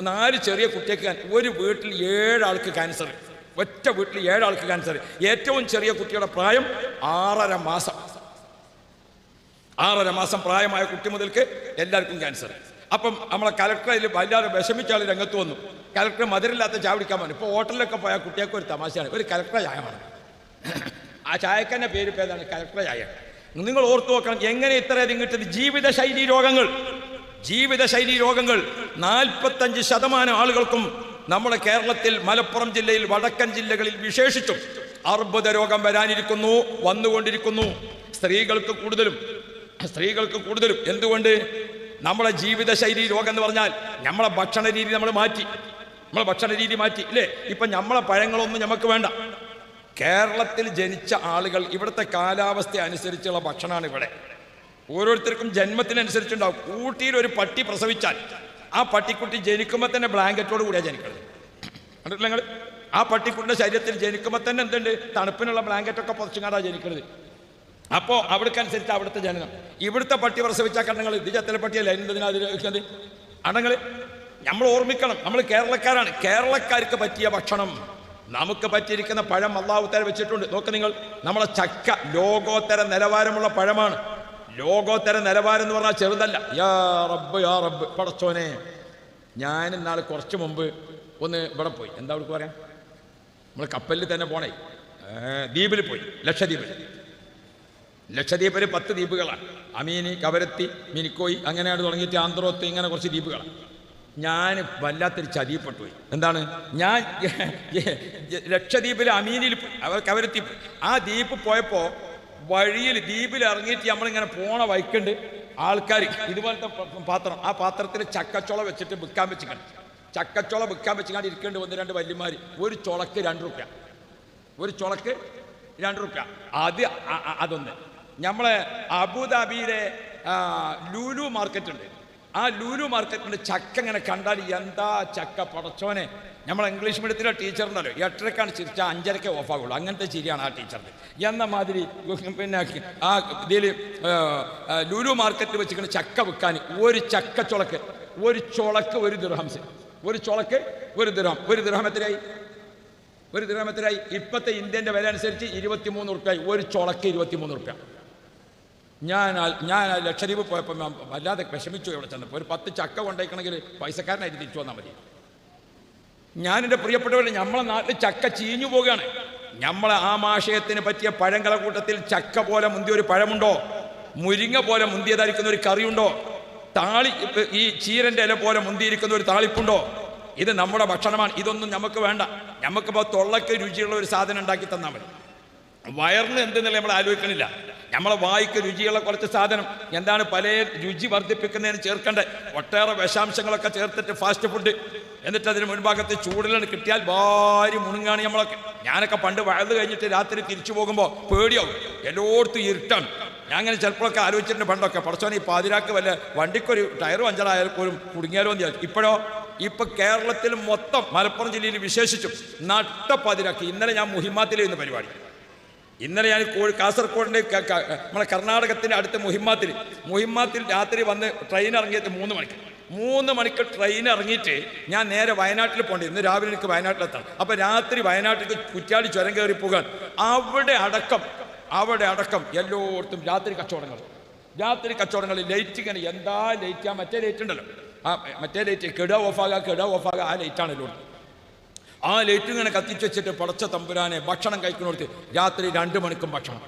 4 ചെറിയ കുട്ടിക്ക് ഒരു വീട്ടിൽ 7 ആൾക്ക് ക്യാൻസർ. ഒറ്റ വീട്ടിൽ 7 ആൾക്ക് ക്യാൻസർ. ഏറ്റവും ചെറിയ കുട്ടിയുടെ പ്രായം 6.5 മാസം. 6.5 മാസം പ്രായമായ കുട്ടി മുതൽക്ക് എല്ലാവർക്കും ക്യാൻസർ. അപ്പം നമ്മളെ കലക്ടർ അതിൽ വല്ലാതെ വിഷമിച്ചാൽ രംഗത്ത് വന്നു. കലക്ടർ മധുരമില്ലാത്ത ചായ കുടിക്കാൻ പറഞ്ഞു. ഇപ്പോൾ ഹോട്ടലിലൊക്കെ പോയാൽ കുട്ടികൾക്ക് ഒരു തമാശയാണ്, ഒരു കലക്ടർ ചായ വേണം. ആ ചായക്കന്നെ പേര് ഏതാണ്? കലക്ടർ ചായ. നിങ്ങൾ ഓർത്തു നോക്കണം, എങ്ങനെ ഇത്രയധികം കിട്ടുന്നത്? ജീവിതശൈലി രോഗങ്ങൾ. 45% ആളുകൾക്കും നമ്മുടെ കേരളത്തിൽ, മലപ്പുറം ജില്ലയിൽ, വടക്കൻ ജില്ലകളിൽ വിശേഷിച്ചും അർബുദ രോഗം വരാനിരിക്കുന്നു, വന്നുകൊണ്ടിരിക്കുന്നു. സ്ത്രീകൾക്ക് കൂടുതലും. എന്തുകൊണ്ട്? നമ്മളെ ജീവിതശൈലി രോഗം എന്ന് പറഞ്ഞാൽ നമ്മളെ ഭക്ഷണ രീതി നമ്മൾ മാറ്റി. ഇല്ലേ? ഇപ്പം നമ്മളെ പഴങ്ങളൊന്നും നമുക്ക് വേണ്ട. കേരളത്തിൽ ജനിച്ച ആളുകൾ, ഇവിടുത്തെ കാലാവസ്ഥ അനുസരിച്ചുള്ള ഭക്ഷണമാണ് ഇവിടെ. ഓരോരുത്തർക്കും ജന്മത്തിനനുസരിച്ചുണ്ടാവും. ഊട്ടിയിൽ ഒരു പട്ടി പ്രസവിച്ചാൽ ആ പട്ടിക്കുട്ടി ജനിക്കുമ്പോൾ തന്നെ ബ്ലാങ്കറ്റോട് കൂടിയാണ് ജനിക്കുന്നത്. കണ്ടിട്ടില്ല നിങ്ങൾ? ആ പട്ടിക്കുട്ടിയുടെ ശരീരത്തിൽ ജനിക്കുമ്പോൾ തന്നെ എന്തുണ്ട്? തണുപ്പിനുള്ള ബ്ലാങ്കറ്റൊക്കെ പുറച്ചുകൊണ്ടാണ് ജനിക്കുന്നത്. അപ്പോൾ അവിടേക്കനുസരിച്ച് അവിടുത്തെ ജനനം. ഇവിടുത്തെ പട്ടി പ്രസവിച്ചാൽ കണ്ണങ്ങൾ ഇത് ചത്തല പട്ടിയല്ല, അതിനകത്ത് അണങ്ങൾ. നമ്മൾ ഓർമ്മിക്കണം, നമ്മൾ കേരളക്കാരാണ്. കേരളക്കാർക്ക് പറ്റിയ ഭക്ഷണം, നമുക്ക് പറ്റിയിരിക്കുന്ന പഴം അല്ലാഹു തആല വെച്ചിട്ടുണ്ട്. നോക്ക് നിങ്ങൾ, നമ്മളെ ചക്ക ലോകോത്തര നിലവാരമുള്ള പഴമാണ്. ലോകോത്തര നിലവാരം എന്ന് പറഞ്ഞാൽ ചെറുതല്ല. യാ റബ്ബ് പടച്ചോനെ. ഞാൻ ഇന്നാൾ കുറച്ച് മുമ്പ് ഒന്ന് ഇവിടെ പോയി. എന്താ അവിടെ പറയാം? നമ്മൾ കപ്പലിൽ തന്നെ പോണേ, ദ്വീപിൽ പോയി. ലക്ഷദ്വീപിൽ 10 ദ്വീപുകളാണ്. അമീനി, കവരത്തി, മിനിക്കോയി, അങ്ങനെയാണ് തുടങ്ങിയിട്ട് ആന്ധ്രോത്ത്, ഇങ്ങനെ കുറച്ച് ദ്വീപുകളാണ്. ഞാൻ വല്ലാത്തൊരു ചതിയപ്പെട്ടു പോയി. എന്താണ്? ഞാൻ ലക്ഷദ്വീപിൽ അമീനിൽ പോയി, കവരത്തി പോയി. ആ ദ്വീപ് പോയപ്പോൾ വഴിയിൽ ദ്വീപിൽ ഇറങ്ങിയിട്ട് നമ്മളിങ്ങനെ പോണ വൈക്കുണ്ട് ആൾക്കാർ ഇതുപോലത്തെ പാത്രം, ആ പാത്രത്തിൽ ചക്കച്ചോള വെച്ചിട്ട് വിൽക്കാൻ വെച്ചിട്ടുണ്ട്. ചക്കച്ചോള വിൽക്കാൻ വെച്ചിട്ട് ഇരിക്കേണ്ടി 1-2 വല്യമാർ. ഒരു ചുളക്ക് 2 രൂപ. അതൊന്ന്. നമ്മളെ അബുദാബിയിലെ ലൂലു മാർക്കറ്റ് ഉണ്ട്. ആ ലൂലു മാർക്കറ്റിൻ്റെ ചക്ക ഇങ്ങനെ കണ്ടാൽ എന്താ ചക്ക പടച്ചോനെ. നമ്മളെ ഇംഗ്ലീഷ് മീഡിയത്തിലെ ടീച്ചറുണ്ടല്ലോ, 8:30 ചിരിച്ചാൽ 5:30 ഓഫാകുള്ളൂ. അങ്ങനത്തെ ചിരിയാണ് ആ ടീച്ചറിന്. എന്ന മാതിരി പിന്നെ ആ ഇതിൽ ലൂലു മാർക്കറ്റിൽ വെച്ചിട്ട് ചക്ക വിൽക്കാൻ ഒരു ചക്കച്ചുളക്ക്, ഒരു ചുളക്ക് 1 ദിർഹം. ഒരു ദിർഹം എത്രയായി? ഇപ്പോഴത്തെ ഇന്ത്യൻ്റെ വില അനുസരിച്ച് 23 റുപ്യായി. ഒരു ചുളക്ക് 23 റുപ്യ. ഞാൻ ലക്ഷദ്വീപ് പോയപ്പോൾ വല്ലാതെ വിഷമിച്ചു. ഇവിടെ ചെന്നപ്പോൾ ഒരു 10 ചക്ക കൊണ്ടേക്കണമെങ്കിൽ പൈസക്കാരനായിട്ട് തിരിച്ചു വന്നാൽ മതി. ഞാനെൻ്റെ പ്രിയപ്പെട്ടവരെ, നമ്മളെ നാട്ടിൽ ചക്ക ചീഞ്ഞു പോവുകയാണ്. നമ്മളെ ആമാശയത്തിന് പറ്റിയ പഴങ്ങളെ കൂട്ടത്തിൽ ചക്ക പോലെ മുന്തിയ ഒരു പഴമുണ്ടോ? മുരിങ്ങ പോലെ മുന്തിയതായിരിക്കുന്ന ഒരു കറിയുണ്ടോ? ഈ ചീരൻ്റെ ഇല പോലെ മുന്തിയിരിക്കുന്ന ഒരു താളിപ്പുണ്ടോ? ഇത് നമ്മുടെ ഭക്ഷണമാണ്. ഇതൊന്നും നമുക്ക് വേണ്ട. നമുക്കിപ്പോൾ തൊള്ളക്ക് രുചിയുള്ള ഒരു സാധനം ഉണ്ടാക്കി തന്നാൽ മതി. വയറിന് എന്തെന്നല്ല നമ്മൾ ആലോചിക്കണില്ല. നമ്മളെ വായിക്ക് രുചിയുള്ള കുറച്ച് സാധനം എന്താണ്? പല രുചി വർദ്ധിപ്പിക്കുന്നതിന് ചേർക്കേണ്ടത് ഒട്ടേറെ വിഷാംശങ്ങളൊക്കെ ചേർത്തിട്ട് ഫാസ്റ്റ് ഫുഡ്. എന്നിട്ട് അതിന് മുൻഭാഗത്ത് ചൂടിലാണ് കിട്ടിയാൽ ഭാരി മുണുങ്ങാണ് നമ്മളൊക്കെ. ഞാനൊക്കെ പണ്ട് വയറ് കഴിഞ്ഞിട്ട് രാത്രി തിരിച്ചു പോകുമ്പോൾ പേടിയാവും. എല്ലായിടത്തും ഇരുട്ടാണ്. ഞാൻ അങ്ങനെ ചിലപ്പോഴൊക്കെ ആലോചിച്ചിട്ടുണ്ട് പണ്ടൊക്കെ, പടച്ചോനെ ഈ പാതിരാക്ക് വല്ല വണ്ടിക്കൊരു ടയർ പഞ്ചറായാൽ പോലും കുടുങ്ങിയാലോ എന്ന് വിചാരിച്ചു. ഇപ്പൊ കേരളത്തിൽ മൊത്തം, മലപ്പുറം ജില്ലയിൽ വിശേഷിച്ചും നട്ടപ്പാതിരാക്കി. ഇന്നലെ ഞാൻ മുഹിമാത്തിലായിരുന്നു പരിപാടി. ഇന്നലെ ഞാൻ കാസർഗോഡിൻ്റെ നമ്മളെ കർണാടകത്തിൻ്റെ അടുത്ത മുഹിമാത്തിൽ രാത്രി വന്ന് ട്രെയിൻ ഇറങ്ങിയിട്ട് 3 മണിക്ക് ട്രെയിൻ ഇറങ്ങിയിട്ട് ഞാൻ നേരെ വയനാട്ടിൽ പോകേണ്ടി. ഇന്ന് രാവിലെ എനിക്ക് വയനാട്ടിലെത്തണം. അപ്പോൾ രാത്രി വയനാട്ടിലേക്ക് കുറ്റ്യാടി ചുരം കയറി പോകാൻ. അവിടെ അടക്കം എല്ലായിടത്തും രാത്രി കച്ചവടങ്ങൾ. ലൈറ്റ് ഇങ്ങനെ എന്താ ലൈറ്റ്, ആ മറ്റേ ലൈറ്റ് ഉണ്ടല്ലോ, മറ്റേ ലൈറ്റ് കെടുക ഓഫാകുക, ആ ലൈറ്റാണ് എല്ലായിടത്തും. ആ ലൈറ്റ് ഇങ്ങനെ കത്തിച്ച് വെച്ചിട്ട് പടച്ച തമ്പുരാനെ ഭക്ഷണം കഴിക്കുന്നിടത്ത് രാത്രി 2 മണിക്കും ഭക്ഷണം,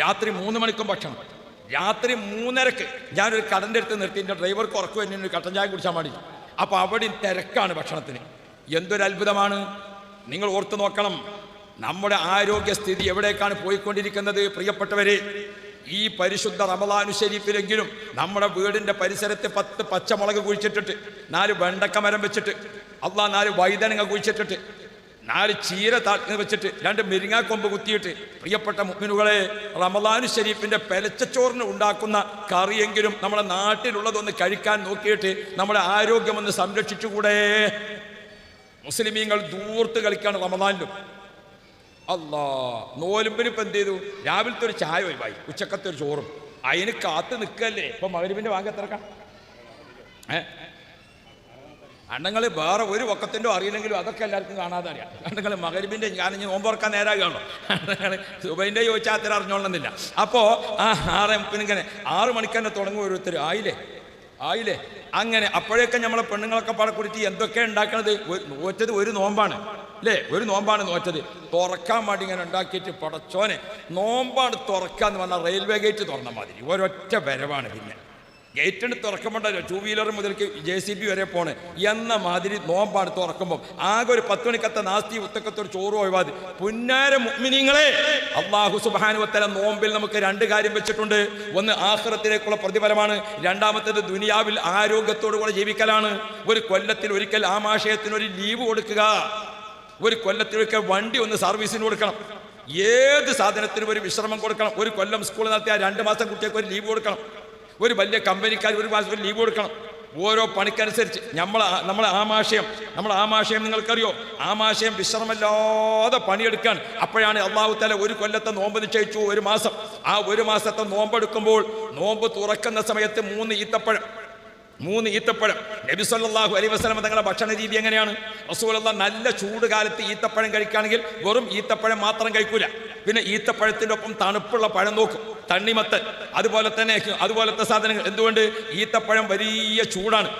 രാത്രി 3 മണിക്കും ഭക്ഷണം. രാത്രി 3:30 ഞാനൊരു കടൻ്റെ അടുത്ത് നിർത്തി എൻ്റെ ഡ്രൈവർക്ക് ഉറക്കു വേണ്ടി കട്ടൻ ചായ കുടിച്ചാൽ മതി. അപ്പോൾ അവിടെ തിരക്കാണ് ഭക്ഷണത്തിന്. എന്തൊരു അത്ഭുതമാണ്. നിങ്ങൾ ഓർത്ത് നോക്കണം, നമ്മുടെ ആരോഗ്യസ്ഥിതി എവിടേക്കാണ് പോയിക്കൊണ്ടിരിക്കുന്നത് പ്രിയപ്പെട്ടവരെ. ഈ പരിശുദ്ധ റമളാനു ശരീഫിലെങ്കിലും നമ്മുടെ വീടിൻ്റെ പരിസരത്ത് 10 പച്ചമുളക് കുഴിച്ചിട്ടിട്ട്, 4 വെണ്ടക്ക മരം വെച്ചിട്ട്, 4 വഴുതനങ്ങ കുഴിച്ചിട്ടിട്ട്, 4 ചീര താഴ്ത്തി വെച്ചിട്ട്, 2 മുരിങ്ങാക്കൊമ്പ് കുത്തിയിട്ട്, പ്രിയപ്പെട്ട മുഅ്മിനുകളെ, റമളാനു ശരീഫിൻ്റെ പെലച്ചച്ചോറിന് ഉണ്ടാക്കുന്ന കറിയെങ്കിലും നമ്മുടെ നാട്ടിലുള്ളതൊന്ന് കഴിക്കാൻ നോക്കിയിട്ട് നമ്മുടെ ആരോഗ്യമൊന്ന് സംരക്ഷിച്ചുകൂടെ? മുസ്ലിമീങ്ങൾ ദൂർത്ത് കളിക്കാണ് റമളാനിലും. അല്ലാ, നോലുമ്പിന് ഇപ്പം എന്ത് ചെയ്തു? രാവിലത്തെ ഒരു ചായ ഒഴിവായി, ഉച്ചക്കത്തെ ഒരു ചോറും. അതിന് കാത്ത് നിൽക്കല്ലേ. ഇപ്പം മഗ്‌രിബിന്റെ വാങ്ങ എത്രക്കാം? അണ്ണങ്ങൾ വേറെ ഒരു വക്കത്തിൻ്റെ അറിയില്ലെങ്കിലും അതൊക്കെ എല്ലാവർക്കും കാണാതെ അറിയാം. അണ്ണങ്ങൾ മഗ്‌രിബിൻ്റെ ഞാൻ നോമ്പുറക്കാൻ നേരാകുകയാണല്ലോ. അണ്ണങ്ങൾ സുബൈൻ്റെ ചോദിച്ചാൽ അത്ര അറിഞ്ഞോളണമെന്നില്ല. അപ്പോൾ ആ 6 ഇങ്ങനെ 6 മണിക്ക് തന്നെ തുടങ്ങും ഓരോരുത്തർ. ആയില്ലേ അങ്ങനെ. അപ്പോഴേക്കും നമ്മളെ പെണ്ണുങ്ങളൊക്കെ പാടെ കൂടിയിട്ട് എന്തൊക്കെ ഉണ്ടാക്കണത്? നോറ്റത് ഒരു നോമ്പാണ് അല്ലേ? ഒരു നോമ്പാണ് നോറ്റത്. തുറക്കാൻ വേണ്ടി ഇങ്ങനെ ഉണ്ടാക്കിയിട്ട് പടച്ചോനെ, നോമ്പാണ് തുറക്കാന്ന് പറഞ്ഞാൽ റെയിൽവേ ഗേറ്റ് തുറന്ന മാതിരി ഒരൊറ്റ വരവാണ്. പിന്നെ ഗേറ്റിന് തുറക്കുമ്പോണ്ടല്ലോ 2 വീലർ മുതൽക്ക് JCB വരെ പോണേ എന്ന മാതിരി നോമ്പാണ് തുറക്കുമ്പോൾ. ആകെ ഒരു 10 മണിക്കത്തെ നാസ്തി ഉത്തക്കത്തെ ഒരു ചോറ് ഒഴിവാതി. പുന്നാര മുഅ്മിനീങ്ങളെ, അല്ലാഹു സുബ്ഹാനഹു വ തആല നോമ്പിൽ നമുക്ക് 2 കാര്യം വെച്ചിട്ടുണ്ട്. ഒന്ന് ആഖിറത്തിലേക്കുള്ള പ്രതിഫലമാണ്, രണ്ടാമത്തേത് ദുനിയാവിൽ ആരോഗ്യത്തോടുകൂടെ ജീവിക്കലാണ്. ഒരു കൊല്ലത്തിൽ ഒരിക്കൽ ആമാശയത്തിനൊരു ലീവ് കൊടുക്കുക, ഒരു കൊല്ലത്തിൽ ഒരിക്കൽ വണ്ടി ഒന്ന് സർവീസിന് കൊടുക്കണം, ഏത് സാധനത്തിനും ഒരു വിശ്രമം കൊടുക്കണം. ഒരു കൊല്ലം സ്കൂൾ നടത്തിയാൽ 2 മാസം കുട്ടികൾക്ക് ഒരു ലീവ് കൊടുക്കണം. ഒരു വലിയ കമ്പനിക്കാർ ഒരു മാസം ഒരു ലീവ് കൊടുക്കണം. ഓരോ പണിക്കനുസരിച്ച് നമ്മളെ ആമാശയം നിങ്ങൾക്കറിയോ? ആമാശയം വിശ്രമമില്ലാതെ പണിയെടുക്കാൻ. അപ്പോഴാണ് അല്ലാഹു തആല ഒരു കൊല്ലത്തെ നോമ്പ് നിശ്ചയിച്ചു, 1 മാസം. ആ 1 മാസത്തെ നോമ്പെടുക്കുമ്പോൾ നോമ്പ് തുറക്കുന്ന സമയത്ത് 3 ഈത്തപ്പഴം. നബി സല്ലല്ലാഹു അലൈഹി വസല്ലം തങ്ങളുടെ ഭക്ഷണ രീതി എങ്ങനെയാണ്? റസൂലുള്ളാഹി നല്ല ചൂട് കാലത്ത് ഈത്തപ്പഴം കഴിക്കുകയാണെങ്കിൽ വെറും ഈത്തപ്പഴം മാത്രം കഴിക്കൂല. പിന്നെ ഈത്തപ്പഴത്തിൻ്റെ ഒപ്പം തണുപ്പുള്ള പഴം നോക്കും, തണ്ണിമത്തൻ, അതുപോലത്തെ സാധനങ്ങൾ. എന്തുകൊണ്ട്? ഈത്തപ്പഴം വലിയ ചൂടാണ്.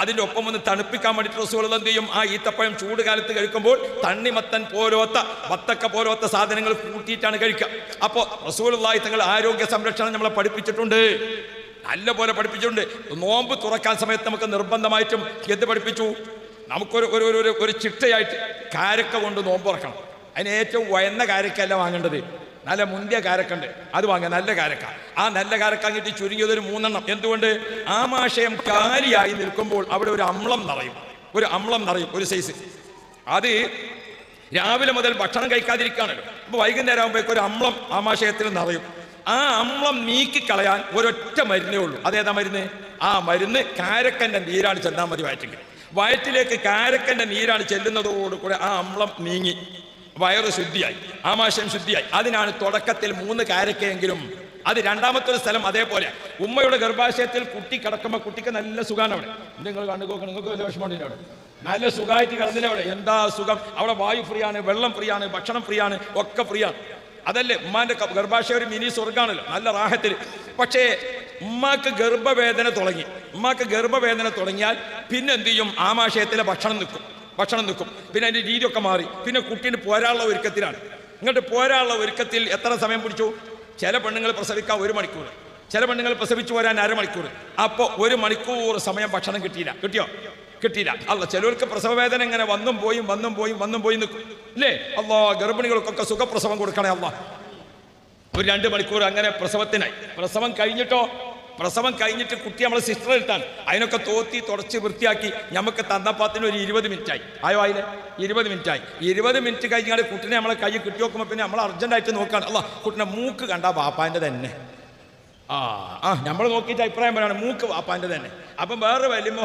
അതിൻ്റെ ഒപ്പം ഒന്ന് തണുപ്പിക്കാൻ വേണ്ടിയിട്ട് റസൂലുള്ളാഹി എന്ത് ചെയ്യും? ആ ഈത്തപ്പഴം ചൂട് കാലത്ത് കഴിക്കുമ്പോൾ തണ്ണിമത്തൻ പോലത്തെ വത്തക്ക പോലത്തെ സാധനങ്ങൾ കൂട്ടിയിട്ടാണ് കഴിക്കുക. അപ്പോൾ റസൂലുള്ളാഹി തങ്ങൾ ആരോഗ്യ സംരക്ഷണം നമ്മളെ പഠിപ്പിച്ചിട്ടുണ്ട്, നല്ല പോലെ പഠിപ്പിച്ചിട്ടുണ്ട്. നോമ്പ് തുറക്കാൻ സമയത്ത് നമുക്ക് നിർബന്ധമായിട്ടും എന്ത് പഠിപ്പിച്ചു? നമുക്കൊരു ചിട്ടയായിട്ട് കാരക്ക കൊണ്ട് നോമ്പ് തുറക്കണം. അതിന് ഏറ്റവും വയന്ന കാരക്കല്ല വാങ്ങേണ്ടത്, നല്ല മുന്തിയ കാരക്കുണ്ട്, അത് വാങ്ങുക, നല്ല കാരക്ക. ആ നല്ല കാരക്ക അങ്ങോട്ട് ചുരുങ്ങിയതൊരു 3 എണ്ണം. എന്തുകൊണ്ട്? ആമാശയം കാലിയായി നിൽക്കുമ്പോൾ അവിടെ ഒരു അമ്ളം നിറയും, ഒരു സൈസ്. അത് രാവിലെ മുതൽ ഭക്ഷണം കഴിക്കാതിരിക്കുകയാണല്ലോ. അപ്പോൾ വൈകുന്നേരം ആകുമ്പോഴേക്കും ഒരു അമ്ളം ആമാശയത്തിൽ നിറയും. ആ അമ്ളം നീക്കിക്കളയാൻ ഒരൊറ്റ മരുന്നേ ഉള്ളൂ. അതേതാ മരുന്ന്? ആ മരുന്ന് കാരക്കൻ്റെ നീരാണ് ചെന്നാൽ മതി. വയറ്റിലേക്ക് കാരക്കൻ്റെ നീരാണ് ചെല്ലുന്നതോടുകൂടെ ആ അമ്ളം നീങ്ങി വയറ് ശുദ്ധിയായി, ആമാശയം ശുദ്ധിയായി. അതിനാണ് തുടക്കത്തിൽ 3 കാരക്കയെങ്കിലും. അത് രണ്ടാമത്തെ ഒരു സ്ഥലം. അതേപോലെ ഉമ്മയുടെ ഗർഭാശയത്തിൽ കുട്ടി കിടക്കുമ്പോൾ കുട്ടിക്ക് നല്ല സുഖമാണ്. അവിടെ നിങ്ങൾ കണ്ടുപോക്കണം, നിങ്ങൾക്ക് വലിയ വിഷമമുണ്ട്. അവിടെ നല്ല സുഖമായിട്ട് കിടന്നില്ല. അവിടെ എന്താ സുഖം! അവിടെ വായു ഫ്രീ ആണ്, വെള്ളം ഫ്രീ ആണ്, ഭക്ഷണം ഫ്രീ ആണ്, ഒക്കെ ഫ്രീ ആണ്. അതല്ലേ ഉമ്മാന്റെ ഗർഭാശയം ഒരു മിനി സ്വർഗ്ഗാണല്ലോ, നല്ല റാഹത്തിൽ. പക്ഷേ ഉമ്മാക്ക് ഗർഭവേദന തുടങ്ങിയാൽ പിന്നെ എന്ത് ചെയ്യും? ആമാശയത്തിലെ ഭക്ഷണം നിൽക്കും. പിന്നെ അതിൻ്റെ രീതിയൊക്കെ മാറി. പിന്നെ കുട്ടീന് പോരാനുള്ള ഒരുക്കത്തിലാണ്. ഇങ്ങോട്ട് പോരാനുള്ള ഒരുക്കത്തിൽ എത്ര സമയം പിടിച്ചു? ചില പെണ്ണുങ്ങൾ പ്രസവിക്കാൻ 1 മണിക്കൂർ, ചില പെണ്ണുങ്ങൾ പ്രസവിച്ചു പോരാൻ 1/2 മണിക്കൂർ. അപ്പോൾ 1 മണിക്കൂർ സമയം ഭക്ഷണം കിട്ടിയില്ല. അല്ല, ചിലർക്ക് പ്രസവവേദന ഇങ്ങനെ വന്നും പോയി നിൽക്കും അല്ലേ? അല്ലാ, ഗർഭിണികൾക്കൊക്കെ സുഖപ്രസവം കൊടുക്കണേ അല്ലാ. ഒരു 2 മണിക്കൂർ അങ്ങനെ പ്രസവത്തിനായി. പ്രസവം കഴിഞ്ഞിട്ട് കുട്ടി നമ്മളെ സിസ്റ്റർ എടുത്താണ്. അതിനൊക്കെ തോത്തി തുടച്ച് വൃത്തിയാക്കി നമുക്ക് തന്നപ്പാത്തിന് ഒരു 20 മിനിറ്റായി. ആയില്ലേ? 20 മിനിറ്റായി. 20 മിനിറ്റ് കഴിഞ്ഞാൽ കുട്ടിനെ നമ്മളെ കൈ കിട്ടി നോക്കുമ്പോൾ പിന്നെ നമ്മൾ അർജന്റായിട്ട് നോക്കുകയാണ്. അല്ല, കുട്ടിനെ മൂക്ക് കണ്ടാ ബാപ്പാൻ്റെ തന്നെ. നമ്മൾ നോക്കിയിട്ട് അഭിപ്രായം പറയാണ്, മൂക്ക് വാപ്പാൻ്റെ തന്നെ. അപ്പം വേറെ വല്യമ്മ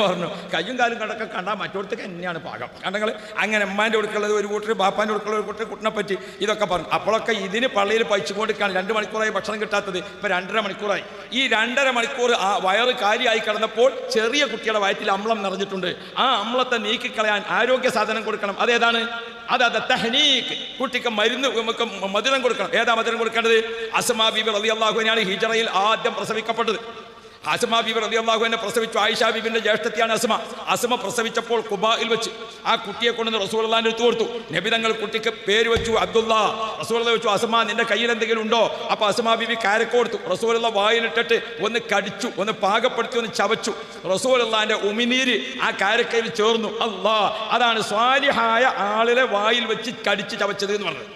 പറഞ്ഞു, കയ്യും കാലും കണ്ടൊക്കെ കണ്ടാൽ മറ്റോടത്തേക്ക് തന്നെയാണ് പാകം. കണ്ടെങ്കിൽ അങ്ങനെ അമ്മാൻ്റെ കൊടുക്കുള്ളത് ഒരു കൂട്ടർ, ബാപ്പാൻ്റെ കൊടുക്കുള്ള ഒരു കൂട്ടർ, കുട്ടിനെ പറ്റി ഇതൊക്കെ പറഞ്ഞു. അപ്പോഴൊക്കെ ഇതിന് പള്ളിയിൽ പഴിച്ചുകൊണ്ടിരിക്കുകയാണ്. 2 മണിക്കൂറായി ഭക്ഷണം കിട്ടാത്തത്, ഇപ്പം 2.5 മണിക്കൂറായി. ഈ 2.5 മണിക്കൂർ ആ വയറ് കാലിയായി കിടന്നപ്പോൾ ചെറിയ കുട്ടിയുടെ വയറ്റിൽ അമ്ളം നിറഞ്ഞിട്ടുണ്ട്. ആ അമ്ലത്തെ നീക്കിക്കളയാൻ ആരോഗ്യ സാധനം കൊടുക്കണം. അതേതാണ്? അതായത് തഹ്നീക്ക്. കുട്ടിക്ക് മധുരം കൊടുക്കണം. ഏതാ മധുരം കൊടുക്കേണ്ടത്? അസ്മാ ബീബി റളിയല്ലാഹു അൻഹയാണ് ഹിജ്റയിൽ ആദ്യം പ്രസവിക്കപ്പെട്ടത്. അസ്മാ ബീബി റളിയല്ലാഹു അൻഹ പ്രസവിച്ചു. ആയിഷാ ബീബിന്റെ ജ്യേഷ്ഠത്തിയാണ് അസ്മ പ്രസവിച്ചപ്പോൾ ഖുബായിൽ വെച്ച് ആ കുട്ടിയെ കൊണ്ടുവന്ന് റസൂലുള്ളാഹിന്റെ അടുത്ത് കൊടുത്തു. നബി തങ്ങൾ കുട്ടിക്ക് പേര് വെച്ചു അബ്ദുല്ലാ. റസൂലുള്ളാഹി വെച്ചു, അസ്മാ നിന്റെ കയ്യിൽ എന്തെങ്കിലും ഉണ്ടോ? അപ്പൊ അസ്മാ ബീബി കാരക്ക കൊടുത്തു. റസൂലുള്ളാഹി വായിലിട്ടിട്ട് ഒന്ന് കടിച്ചു, ഒന്ന് പാകപ്പെടുത്തി, ഒന്ന് ചവച്ചു. റസൂലുള്ളാഹിന്റെ ഉമിനീര് ആ കാരക്കയിൽ ചേർന്നു. അല്ലാ, അതാണ് സ്വാലിഹായ ആളിലെ വായിൽ വെച്ച് കടിച്ച് ചവച്ചത് എന്ന് പറഞ്ഞത്.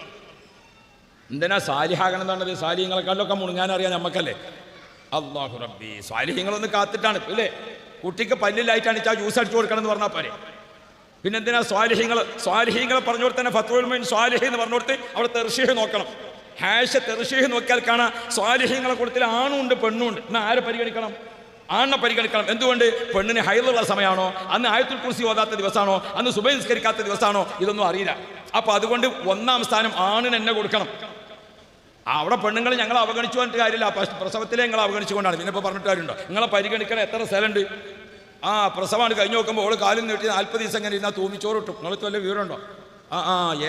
എന്തിനാ സാലിഹാകണം എന്ന് പറഞ്ഞത്? സാലിഹ്യങ്ങളെക്കാളൊക്കെ മുണങ്ങാനറിയാം നമുക്കല്ലേ? അല്ലാഹു റബ്ബി, സ്വാലിഹ്യങ്ങളൊന്ന് കാത്തിട്ടാണ് അല്ലേ? കുട്ടിക്ക് പല്ലിലായിട്ടാണ് ആ ജ്യൂസ് അടിച്ചു കൊടുക്കണം എന്ന് പറഞ്ഞാൽ പോരെ. പിന്നെന്തിനാ സ്വാലിഹ്യങ്ങളെ പറഞ്ഞോട് തന്നെ ഫത്വൽ മുഈൻ സ്വാലിഹി എന്ന് പറഞ്ഞോടത്ത് അവിടെ തെർശീഹ് നോക്കണം. തെർശീഹ് നോക്കിയാൽ കാണാം സ്വാലിഹ്യങ്ങളെ കൂട്ടത്തിൽ ആണുണ്ട് പെണ്ണുണ്ട്. എന്നാൽ ആരെ പരിഗണിക്കണം? ആണിനെ പരിഗണിക്കണം. എന്തുകൊണ്ട്? പെണ്ണിന് ഹൈലുള്ള സമയമാണോ? അന്ന് ആയത്തുൽ കുർസി ഓതാത്ത ദിവസമാണോ? അന്ന് സുബഹി നിസ്കരിക്കാത്ത ദിവസമാണോ? ഇതൊന്നും അറിയില്ല. അപ്പൊ അതുകൊണ്ട് ഒന്നാം സ്ഥാനം ആണിന് എന്നെ കൊടുക്കണം. അവിടെ പെണ്ണുങ്ങൾ ഞങ്ങൾ അവഗണിച്ചു പറഞ്ഞിട്ട് കാര്യമില്ല. പ്രസവത്തിലെ ഞങ്ങൾ അവഗണിച്ചുകൊണ്ടാണ്. പിന്നെ ഇപ്പോൾ പറഞ്ഞിട്ട് കാര്യമുണ്ടോ? നിങ്ങളെ പരിഗണിക്കണ എത്ര സ്ഥലമുണ്ട്? പ്രസവമാണ് കഴിഞ്ഞ് നോക്കുമ്പോൾ ഓള് കാലിൽ നീട്ടി 40 ദിവസം എങ്ങനെ ഇരുന്നാൽ തൂമിച്ചോറ് കിട്ടും. നിങ്ങൾക്ക് വല്ല വിവരമുണ്ടോ?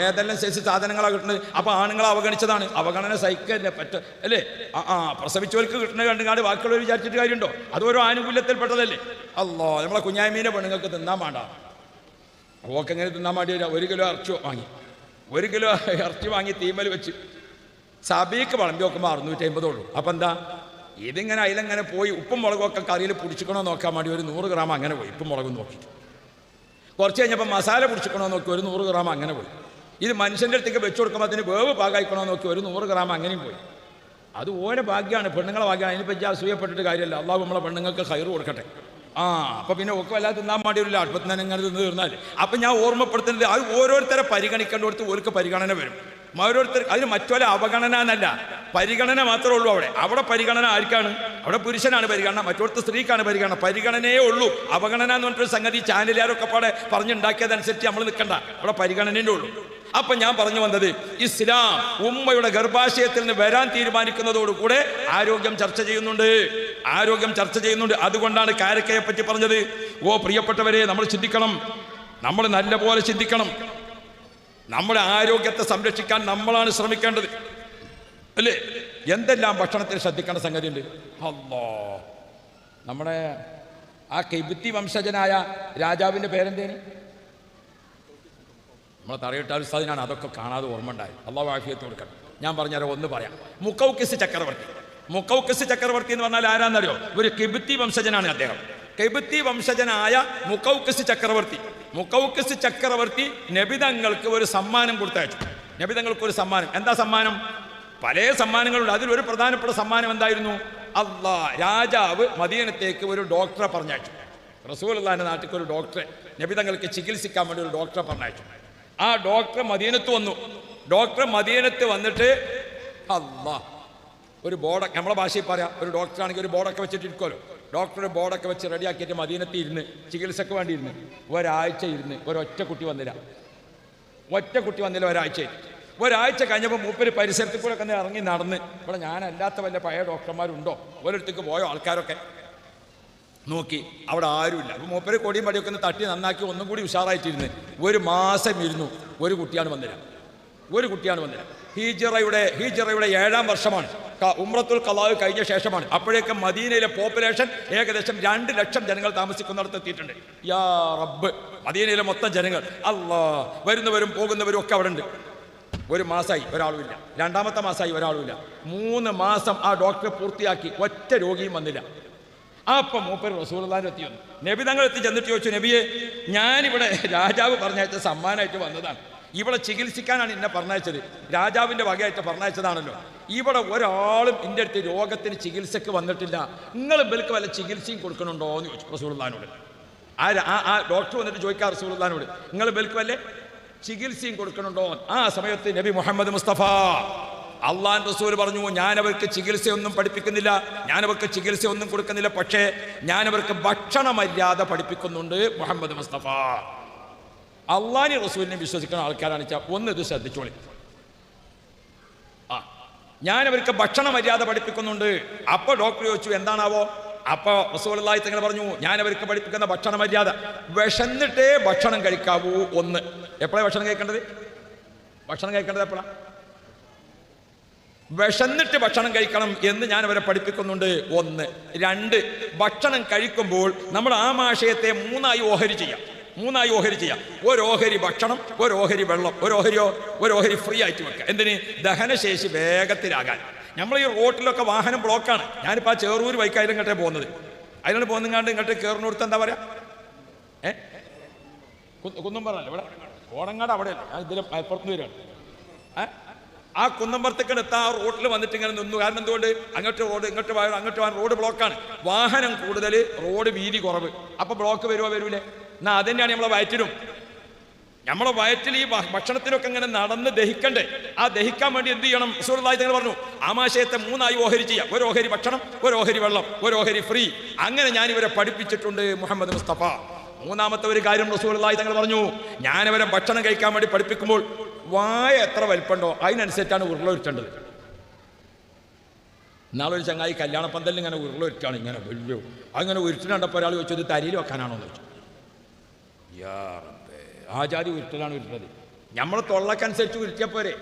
ഏതെല്ലാം സൈസ് സാധനങ്ങളാണ് കിട്ടുന്നത്. അപ്പോൾ ആണുങ്ങളെ അവഗണിച്ചതാണ്. അവഗണന സഹിക്കല്ലേ അല്ലേ? പ്രസവിച്ചവർക്ക് കിട്ടുന്നത് കണ്ടുകാണ്ട് ബാക്കിയുള്ളവർ വിചാരിച്ചിട്ട് കാര്യമുണ്ടോ? അത് ഓരോ ആനുകൂല്യത്തിൽപ്പെട്ടതല്ലേ. അല്ലോ നമ്മളെ കുഞ്ഞാമീനെ പെണ്ണുങ്ങൾക്ക് തിന്നാൻ വേണ്ട. ഓക്കെങ്ങനെ തിന്നാൻ വേണ്ടി 1 കിലോ ഇറച്ചി വാങ്ങി 1 കിലോ ഇറച്ചി വാങ്ങി തീമൽ വെച്ച് സബീക്ക് വിളമ്പി നോക്കുമ്പോൾ 650 ഉള്ളൂ. അപ്പം എന്താ ഇതിങ്ങനെ അതിലെങ്ങനെ പോയി ഉപ്പും മുളകൊക്കെ കറിയിൽ പിടിച്ചിക്കണോ നോക്കാൻ വേണ്ടി 100 ഗ്രാം അങ്ങനെ പോയി ഉപ്പും മുളകും നോക്കിയിട്ട്. കുറച്ച് കഴിഞ്ഞപ്പോൾ മസാല പിടിച്ചിക്കണോ നോക്കി 100 ഗ്രാം അങ്ങനെ പോയി. ഇത് മനുഷ്യൻ്റെ അടുത്തേക്ക് വെച്ച് കൊടുക്കുമ്പോൾ അതിന് വേവ് പാകായിക്കണോ നോക്കി 100 ഗ്രാം അങ്ങനെയും പോയി. അത് ഓരോ ഭാഗ്യമാണ്, പെണ്ണുങ്ങളെ ഭാഗ്യമാണ്. അതിനിപ്പോൾ അസൂയപ്പെട്ടിട്ട് കാര്യമല്ല. അള്ളാഹു നമ്മളെ പെണ്ണുങ്ങൾക്ക് ഖൈറ് കൊടുക്കട്ടെ. അപ്പോൾ പിന്നെ ഒക്കെ വല്ലാതെ തിന്നാൻ വേണ്ടിയില്ല. അടുപ്പത്ത് തന്നെ ഇങ്ങനെ തിന്ന് തീർന്നാൽ. അപ്പം ഞാൻ ഓർമ്മപ്പെടുത്തുന്നത് അത് ഓരോരുത്തരെ പരിഗണിക്കേണ്ടടുത്ത് ഓർക്ക് പരിഗണന വരും. ഓരോരുത്തർ അതിന് മറ്റൊരു അവഗണന എന്നല്ല, പരിഗണന മാത്രമേ ഉള്ളൂ. അവിടെ പരിഗണന ആർക്കാണ്? അവിടെ പുരുഷനാണ് പരിഗണന, മറ്റോടത്ത് സ്ത്രീക്കാണ് പരിഗണന. പരിഗണനയേ ഉള്ളൂ. അവഗണന എന്ന് പറഞ്ഞിട്ടൊരു സംഗതി ചാനലുകാരൊക്കെ പാടെ പറഞ്ഞുണ്ടാക്കിയതനുസരിച്ച് നമ്മൾ നിൽക്കണ്ട. അവിടെ പരിഗണനയേ ഉള്ളൂ. അപ്പം ഞാൻ പറഞ്ഞു വന്നത്, ഇസ്ലാം ഉമ്മയുടെ ഗർഭാശയത്തിൽ നിന്ന് വരാൻ തീരുമാനിക്കുന്നതോടുകൂടെ ആരോഗ്യം ചർച്ച ചെയ്യുന്നുണ്ട്. ആരോഗ്യം ചർച്ച ചെയ്യുന്നുണ്ട്. അതുകൊണ്ടാണ് കാരക്കയെ പറ്റി പറഞ്ഞത്. പ്രിയപ്പെട്ടവരെ, നമ്മൾ ചിന്തിക്കണം. നമ്മൾ നല്ലപോലെ ചിന്തിക്കണം. നമ്മുടെ ആരോഗ്യത്തെ സംരക്ഷിക്കാൻ നമ്മളാണ് ശ്രമിക്കേണ്ടത്, അല്ലേ? എന്തെല്ലാം ഭക്ഷണത്തിൽ ശ്രദ്ധിക്കേണ്ട സംഗതിയുണ്ട്. അല്ലാ, നമ്മുടെ ആ കിബ്തി വംശജനായ രാജാവിൻ്റെ പേരെന്തേന്? നമ്മളെ തറയിട്ടാൽ ഉസ്താദിനാണ് അതൊക്കെ കാണാതെ ഓർമ്മ ഉണ്ടായി. അള്ളാഹു ആഫിയത്ത് കൊടുക്കണം. ഞാൻ പറഞ്ഞാൽ ഒന്ന് പറയാം. മുഖൗക്കിസ് ചക്രവർത്തി. മുഖൗക്കിസ് ചക്രവർത്തി എന്ന് പറഞ്ഞാൽ ആരാന്നറിയോ? ഒരു കിബ്തി വംശജനാണ് അദ്ദേഹം. കിബ്തി വംശജനായ മുഖൗക്കിസ് ചക്രവർത്തി. മുഖൗക്കിസ് ചക്രവർത്തി നബിതങ്ങൾക്ക് ഒരു സമ്മാനം കൊടുത്തയച്ചു. നബിതങ്ങൾക്ക് ഒരു സമ്മാനം. എന്താ സമ്മാനം? പല സമ്മാനങ്ങളുണ്ട്. അതിലൊരു പ്രധാനപ്പെട്ട സമ്മാനം എന്തായിരുന്നു? രാജാവ് മദീനത്തേക്ക് ഒരു ഡോക്ടറെ പറഞ്ഞയച്ചു. റസൂലുള്ളാഹിന്റെ നാട്ടിലേക്ക് ഒരു ഡോക്ടറെ, നബിതങ്ങൾക്ക് ചികിത്സിക്കാൻ വേണ്ടി ഒരു ഡോക്ടറെ പറഞ്ഞയച്ചു. ആ ഡോക്ടർ മദീനത്ത് വന്നു. ഡോക്ടർ മദീനത്ത് വന്നിട്ട് ഒരു ബോർഡൊക്കെ, നമ്മളെ ഭാഷയിൽ പറയാം, ഒരു ഡോക്ടറാണെങ്കിൽ ഒരു ബോർഡൊക്കെ വെച്ചിട്ട് ഇരിക്കുമല്ലോ. ഡോക്ടർ ബോർഡൊക്കെ വെച്ച് റെഡിയാക്കിയിട്ട് മദീനത്തിൽ ഇരുന്ന് ചികിത്സക്ക് വേണ്ടി ഇരുന്ന് ഒരാഴ്ച ഇരുന്ന് ഒരൊറ്റ കുട്ടി വന്നില്ല. ഒരാഴ്ച കഴിഞ്ഞപ്പോൾ മൂപ്പര് പരിസരത്തിൽ കൂടെ ഒക്കെ ഇറങ്ങി നടന്ന്, ഇവിടെ ഞാനല്ലാത്ത വല്ല പഴയ ഡോക്ടർമാരുണ്ടോ ഒരിടത്തേക്ക് പോയോ ആൾക്കാരൊക്കെ നോക്കി, അവിടെ ആരുമില്ല. അപ്പോൾ മൂപ്പര് കൊടിയും പടിയൊക്കെ ഒന്ന് തട്ടി നന്നാക്കി ഒന്നും കൂടി ഉഷാറായിട്ടിരുന്ന് 1 മാസം ഇരുന്നു. ഒരു കുട്ടിയാണ് വന്നില്ല. ഹിജ്റയുടെ 7-ാം വർഷമാണ്. ഉംറത്തുൽ ഖളാ കഴിഞ്ഞ ശേഷമാണ്. അപ്പോഴേക്കും മദീനയിലെ പോപ്പുലേഷൻ ഏകദേശം 2 ലക്ഷം ജനങ്ങൾ താമസിക്കുന്നിടത്ത് എത്തിയിട്ടുണ്ട്. യാ റബ്ബ്, മദീനയിലെ മൊത്തം ജനങ്ങൾ, വരുന്നവരും പോകുന്നവരും ഒക്കെ അവിടെ ഉണ്ട്. 1 മാസമായി ഒരാളുമില്ല. 2ാമത്തെ മാസമായി ഒരാളുമില്ല. 3 മാസം ആ ഡോക്ടറെ പൂർത്തിയാക്കി, ഒറ്റ രോഗിയും വന്നില്ല. അപ്പം മൂപ്പര് റസൂലുള്ളാഹിന്റെ എത്തി വന്നു. നബി തങ്ങൾ എത്തി ചെന്നിട്ട് ചോദിച്ചു, നബിയെ, ഞാനിവിടെ രാജാവ് പറഞ്ഞയച്ച സമ്മാനമായിട്ട് വന്നതാണ്. ഇവിടെ ചികിത്സിക്കാനാണ് എന്നെ പറഞ്ഞയച്ചത്. രാജാവിൻ്റെ വകയായിട്ട് പറഞ്ഞയച്ചതാണല്ലോ. ഇവിടെ ഒരാളും എൻ്റെ അടുത്ത് രോഗത്തിന് ചികിത്സക്ക് വന്നിട്ടില്ല. നിങ്ങൾ ഇവർക്ക് വല്ല ചികിത്സയും കൊടുക്കണുണ്ടോ എന്ന് ചോദിച്ചു റസൂലുള്ളാഹിനോട്. ആ ഡോക്ടർ വന്നിട്ട് ചോദിക്കാം റസൂലുള്ളാഹിനോട്, നിങ്ങൾ ഇവർക്ക് വല്ല ചികിത്സയും കൊടുക്കണുണ്ടോ? ആ സമയത്ത് നബി മുഹമ്മദ് മുസ്തഫ അള്ളാഹുവിന്റെ റസൂൽ പറഞ്ഞു, ഞാനവർക്ക് ചികിത്സയൊന്നും പഠിപ്പിക്കുന്നില്ല, ഞാനവർക്ക് ചികിത്സയൊന്നും കൊടുക്കുന്നില്ല, പക്ഷേ ഞാനവർക്ക് ഭക്ഷണ മര്യാദ പഠിപ്പിക്കുന്നുണ്ട്. മുഹമ്മദ് മുസ്തഫ അള്ളാഹുവിനെ റസൂലിനെ വിശ്വസിക്കുന്ന ആൾക്കാരാണ് വെച്ചാൽ ഒന്ന് ഇത് ശ്രദ്ധിച്ചോളി. ഞാനവർക്ക് ഭക്ഷണ മര്യാദ പഠിപ്പിക്കുന്നുണ്ട്. അപ്പോൾ ഡോക്ടർ ചോദിച്ചു, എന്താണാവോ? അപ്പോൾ റസൂലുള്ളാഹി തങ്ങൾ പറഞ്ഞു, ഞാനവർക്ക് പഠിപ്പിക്കുന്ന ഭക്ഷണ മര്യാദ, വിശന്നിട്ടേ ഭക്ഷണം കഴിക്കാവൂ. 1, എപ്പോഴാണ് ഭക്ഷണം കഴിക്കേണ്ടത്? എപ്പോഴാണ്? വിശന്നിട്ട് ഭക്ഷണം കഴിക്കണം എന്ന് ഞാൻ അവരെ പഠിപ്പിക്കുന്നുണ്ട്. 1. 2, ഭക്ഷണം കഴിക്കുമ്പോൾ നമ്മൾ ആമാശയത്തെ 3 ഓഹരി ചെയ്യാം. 3 ഓഹരി ചെയ്യാം. 1 ഓഹരി ഭക്ഷണം, 1 ഓഹരി വെള്ളം, 1 ഓഹരി ഫ്രീ ആയിട്ട് വെക്കുക. എന്തിന്? ദഹനശേഷി വേഗത്തിലാകാൻ. നമ്മൾ ഈ റോട്ടിലൊക്കെ വാഹനം ബ്ലോക്കാണ്. ഞാനിപ്പോൾ ആ ചേറൂർ ബൈക്കായാലും ഇങ്ങോട്ടേ പോകുന്നത്. അതിനാണ് പോകുന്നങ്ങാണ്ട് ഇങ്ങോട്ട് കയറുന്നിടത്ത് എന്താ പറയുക, കുന്നുംപറല്ലേ, ഇവിടെ ഓടങ്ങാട് അവിടെയല്ല, ഞാൻ ഇതിലും മലപ്പുറത്ത് വരികയാണ്. ആ കുന്നമ്പുറത്തേക്ക് എത്താൻ ആ റോഡിൽ വന്നിട്ട് ഇങ്ങനെ നിന്നു. കാരണം എന്തുകൊണ്ട്? അങ്ങോട്ട് റോഡ്, ഇങ്ങോട്ട് പോകാൻ റോഡ് ബ്ലോക്കാണ്. വാഹനം കൂടുതൽ, റോഡ് വീതി കുറവ്. അപ്പോൾ ബ്ലോക്ക് വരൂലേ? എന്നാൽ അതന്നെയാണ് നമ്മളെ വയറ്റിലും. നമ്മളെ വയറ്റിൽ ഈ ഭക്ഷണത്തിനൊക്കെ ഇങ്ങനെ നടന്ന് ദഹിക്കണ്ടേ? ആ ദഹിക്കാൻ വേണ്ടി എന്ത് ചെയ്യണം? റസൂലുള്ളാഹി തങ്ങൾ പറഞ്ഞു, ആമാശയത്തെ 3 ഓഹരി ചെയ്യാം. 1 ഓഹരി ഭക്ഷണം, 1 ഓഹരി വെള്ളം, 1 ഓഹരി ഫ്രീ. അങ്ങനെ ഞാൻ ഇവരെ പഠിപ്പിച്ചിട്ടുണ്ട് മുഹമ്മദ് മുസ്തഫ. 3ാമത്തെ ഒരു കാര്യം റസൂലുള്ളാഹി തങ്ങൾ പറഞ്ഞു, ഞാനവരെ ഭക്ഷണം കഴിക്കാൻ വേണ്ടി പഠിപ്പിക്കുമ്പോൾ വായ എത്ര വലിപ്പമുണ്ടോ അതിനനുസരിച്ചാണ് ഉരുള ഉരുട്ടേണ്ടത്. നാളൊരു ചങ്ങായി കല്യാണപ്പന്തലിൽ ഇങ്ങനെ ഉരുള ഉരുട്ടാണ്, ഇങ്ങനെ വലിയ അങ്ങനെ ഉരുട്ടിനുണ്ടപ്പോൾ ഒരാൾ ചോദിച്ചത് തരിയിൽ വെക്കാനാണോ എന്ന് ചോദിച്ചു. യാ റബ്ബേ, ആചാരി ഉരുട്ടലാണ് ഉരുട്ടത്. നമ്മൾ തൊള്ളക്കനുസരിച്ച് ഉരുട്ടിയപ്പോരെ.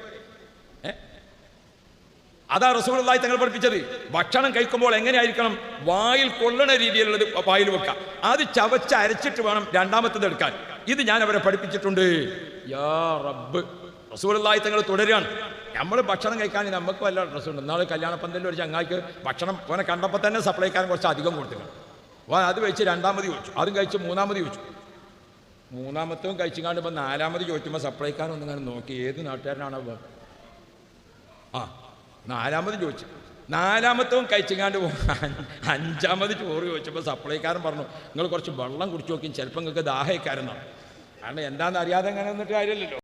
അതാ റസൂലുള്ളാഹി തങ്ങൾ പഠിപ്പിച്ചത്. ഭക്ഷണം കഴിക്കുമ്പോൾ എങ്ങനെയായിരിക്കണം? വായിൽ കൊള്ളണ രീതിയിലുള്ളത് വായിൽ വെക്കാം. അത് ചവച്ച് അരച്ചിട്ട് വേണം രണ്ടാമത്തത് എടുക്കാൻ. ഇത് ഞാൻ അവരെ പഠിപ്പിച്ചിട്ടുണ്ട്. യാ റബ്ബ്, റസൂലുള്ളാഹി തങ്ങൾ തുടരുകയാണ്. നമ്മൾ ഭക്ഷണം കഴിക്കാൻ നമുക്ക് വല്ല ഡ്രസ്സുണ്ട്. നാളെ കല്യാണപ്പന്തലിൽ ഒരു ചങ്ങായിക്ക് ഭക്ഷണം ഓനെ കണ്ടപ്പോൾ തന്നെ സപ്ലൈക്കാരൻ കുറച്ച് അധികം കൊടുത്തിട്ടുണ്ട്. അത് കഴിച്ച് രണ്ടാമത് ചോദിച്ചു, അതും കഴിച്ച് മൂന്നാമത് ചോദിച്ചു. മൂന്നാമത്തവും കഴിച്ചുകാണ്ട് ഇപ്പോൾ നാലാമത് ചോദിക്കുമ്പോൾ സപ്ലൈക്കാരൻ ഒന്നിങ്ങനെ നോക്കി, ഏത് നാട്ടുകാരനാണോ? നാലാമത് ചോദിച്ചു. നാലാമത്തവും കഴിച്ചുകാണ്ട് അഞ്ചാമത് ചോറ് ചോദിച്ചപ്പോൾ സപ്ലൈക്കാരൻ പറഞ്ഞു, നിങ്ങൾ കുറച്ച് വെള്ളം കുടിച്ചു നോക്കി, ചിലപ്പോൾ നിങ്ങൾക്ക് ദാഹക്കാരെന്നാണ്. കാരണം എന്താണെന്ന് അറിയാതെ അങ്ങനെ നിന്നിട്ട് കാര്യമില്ലല്ലോ.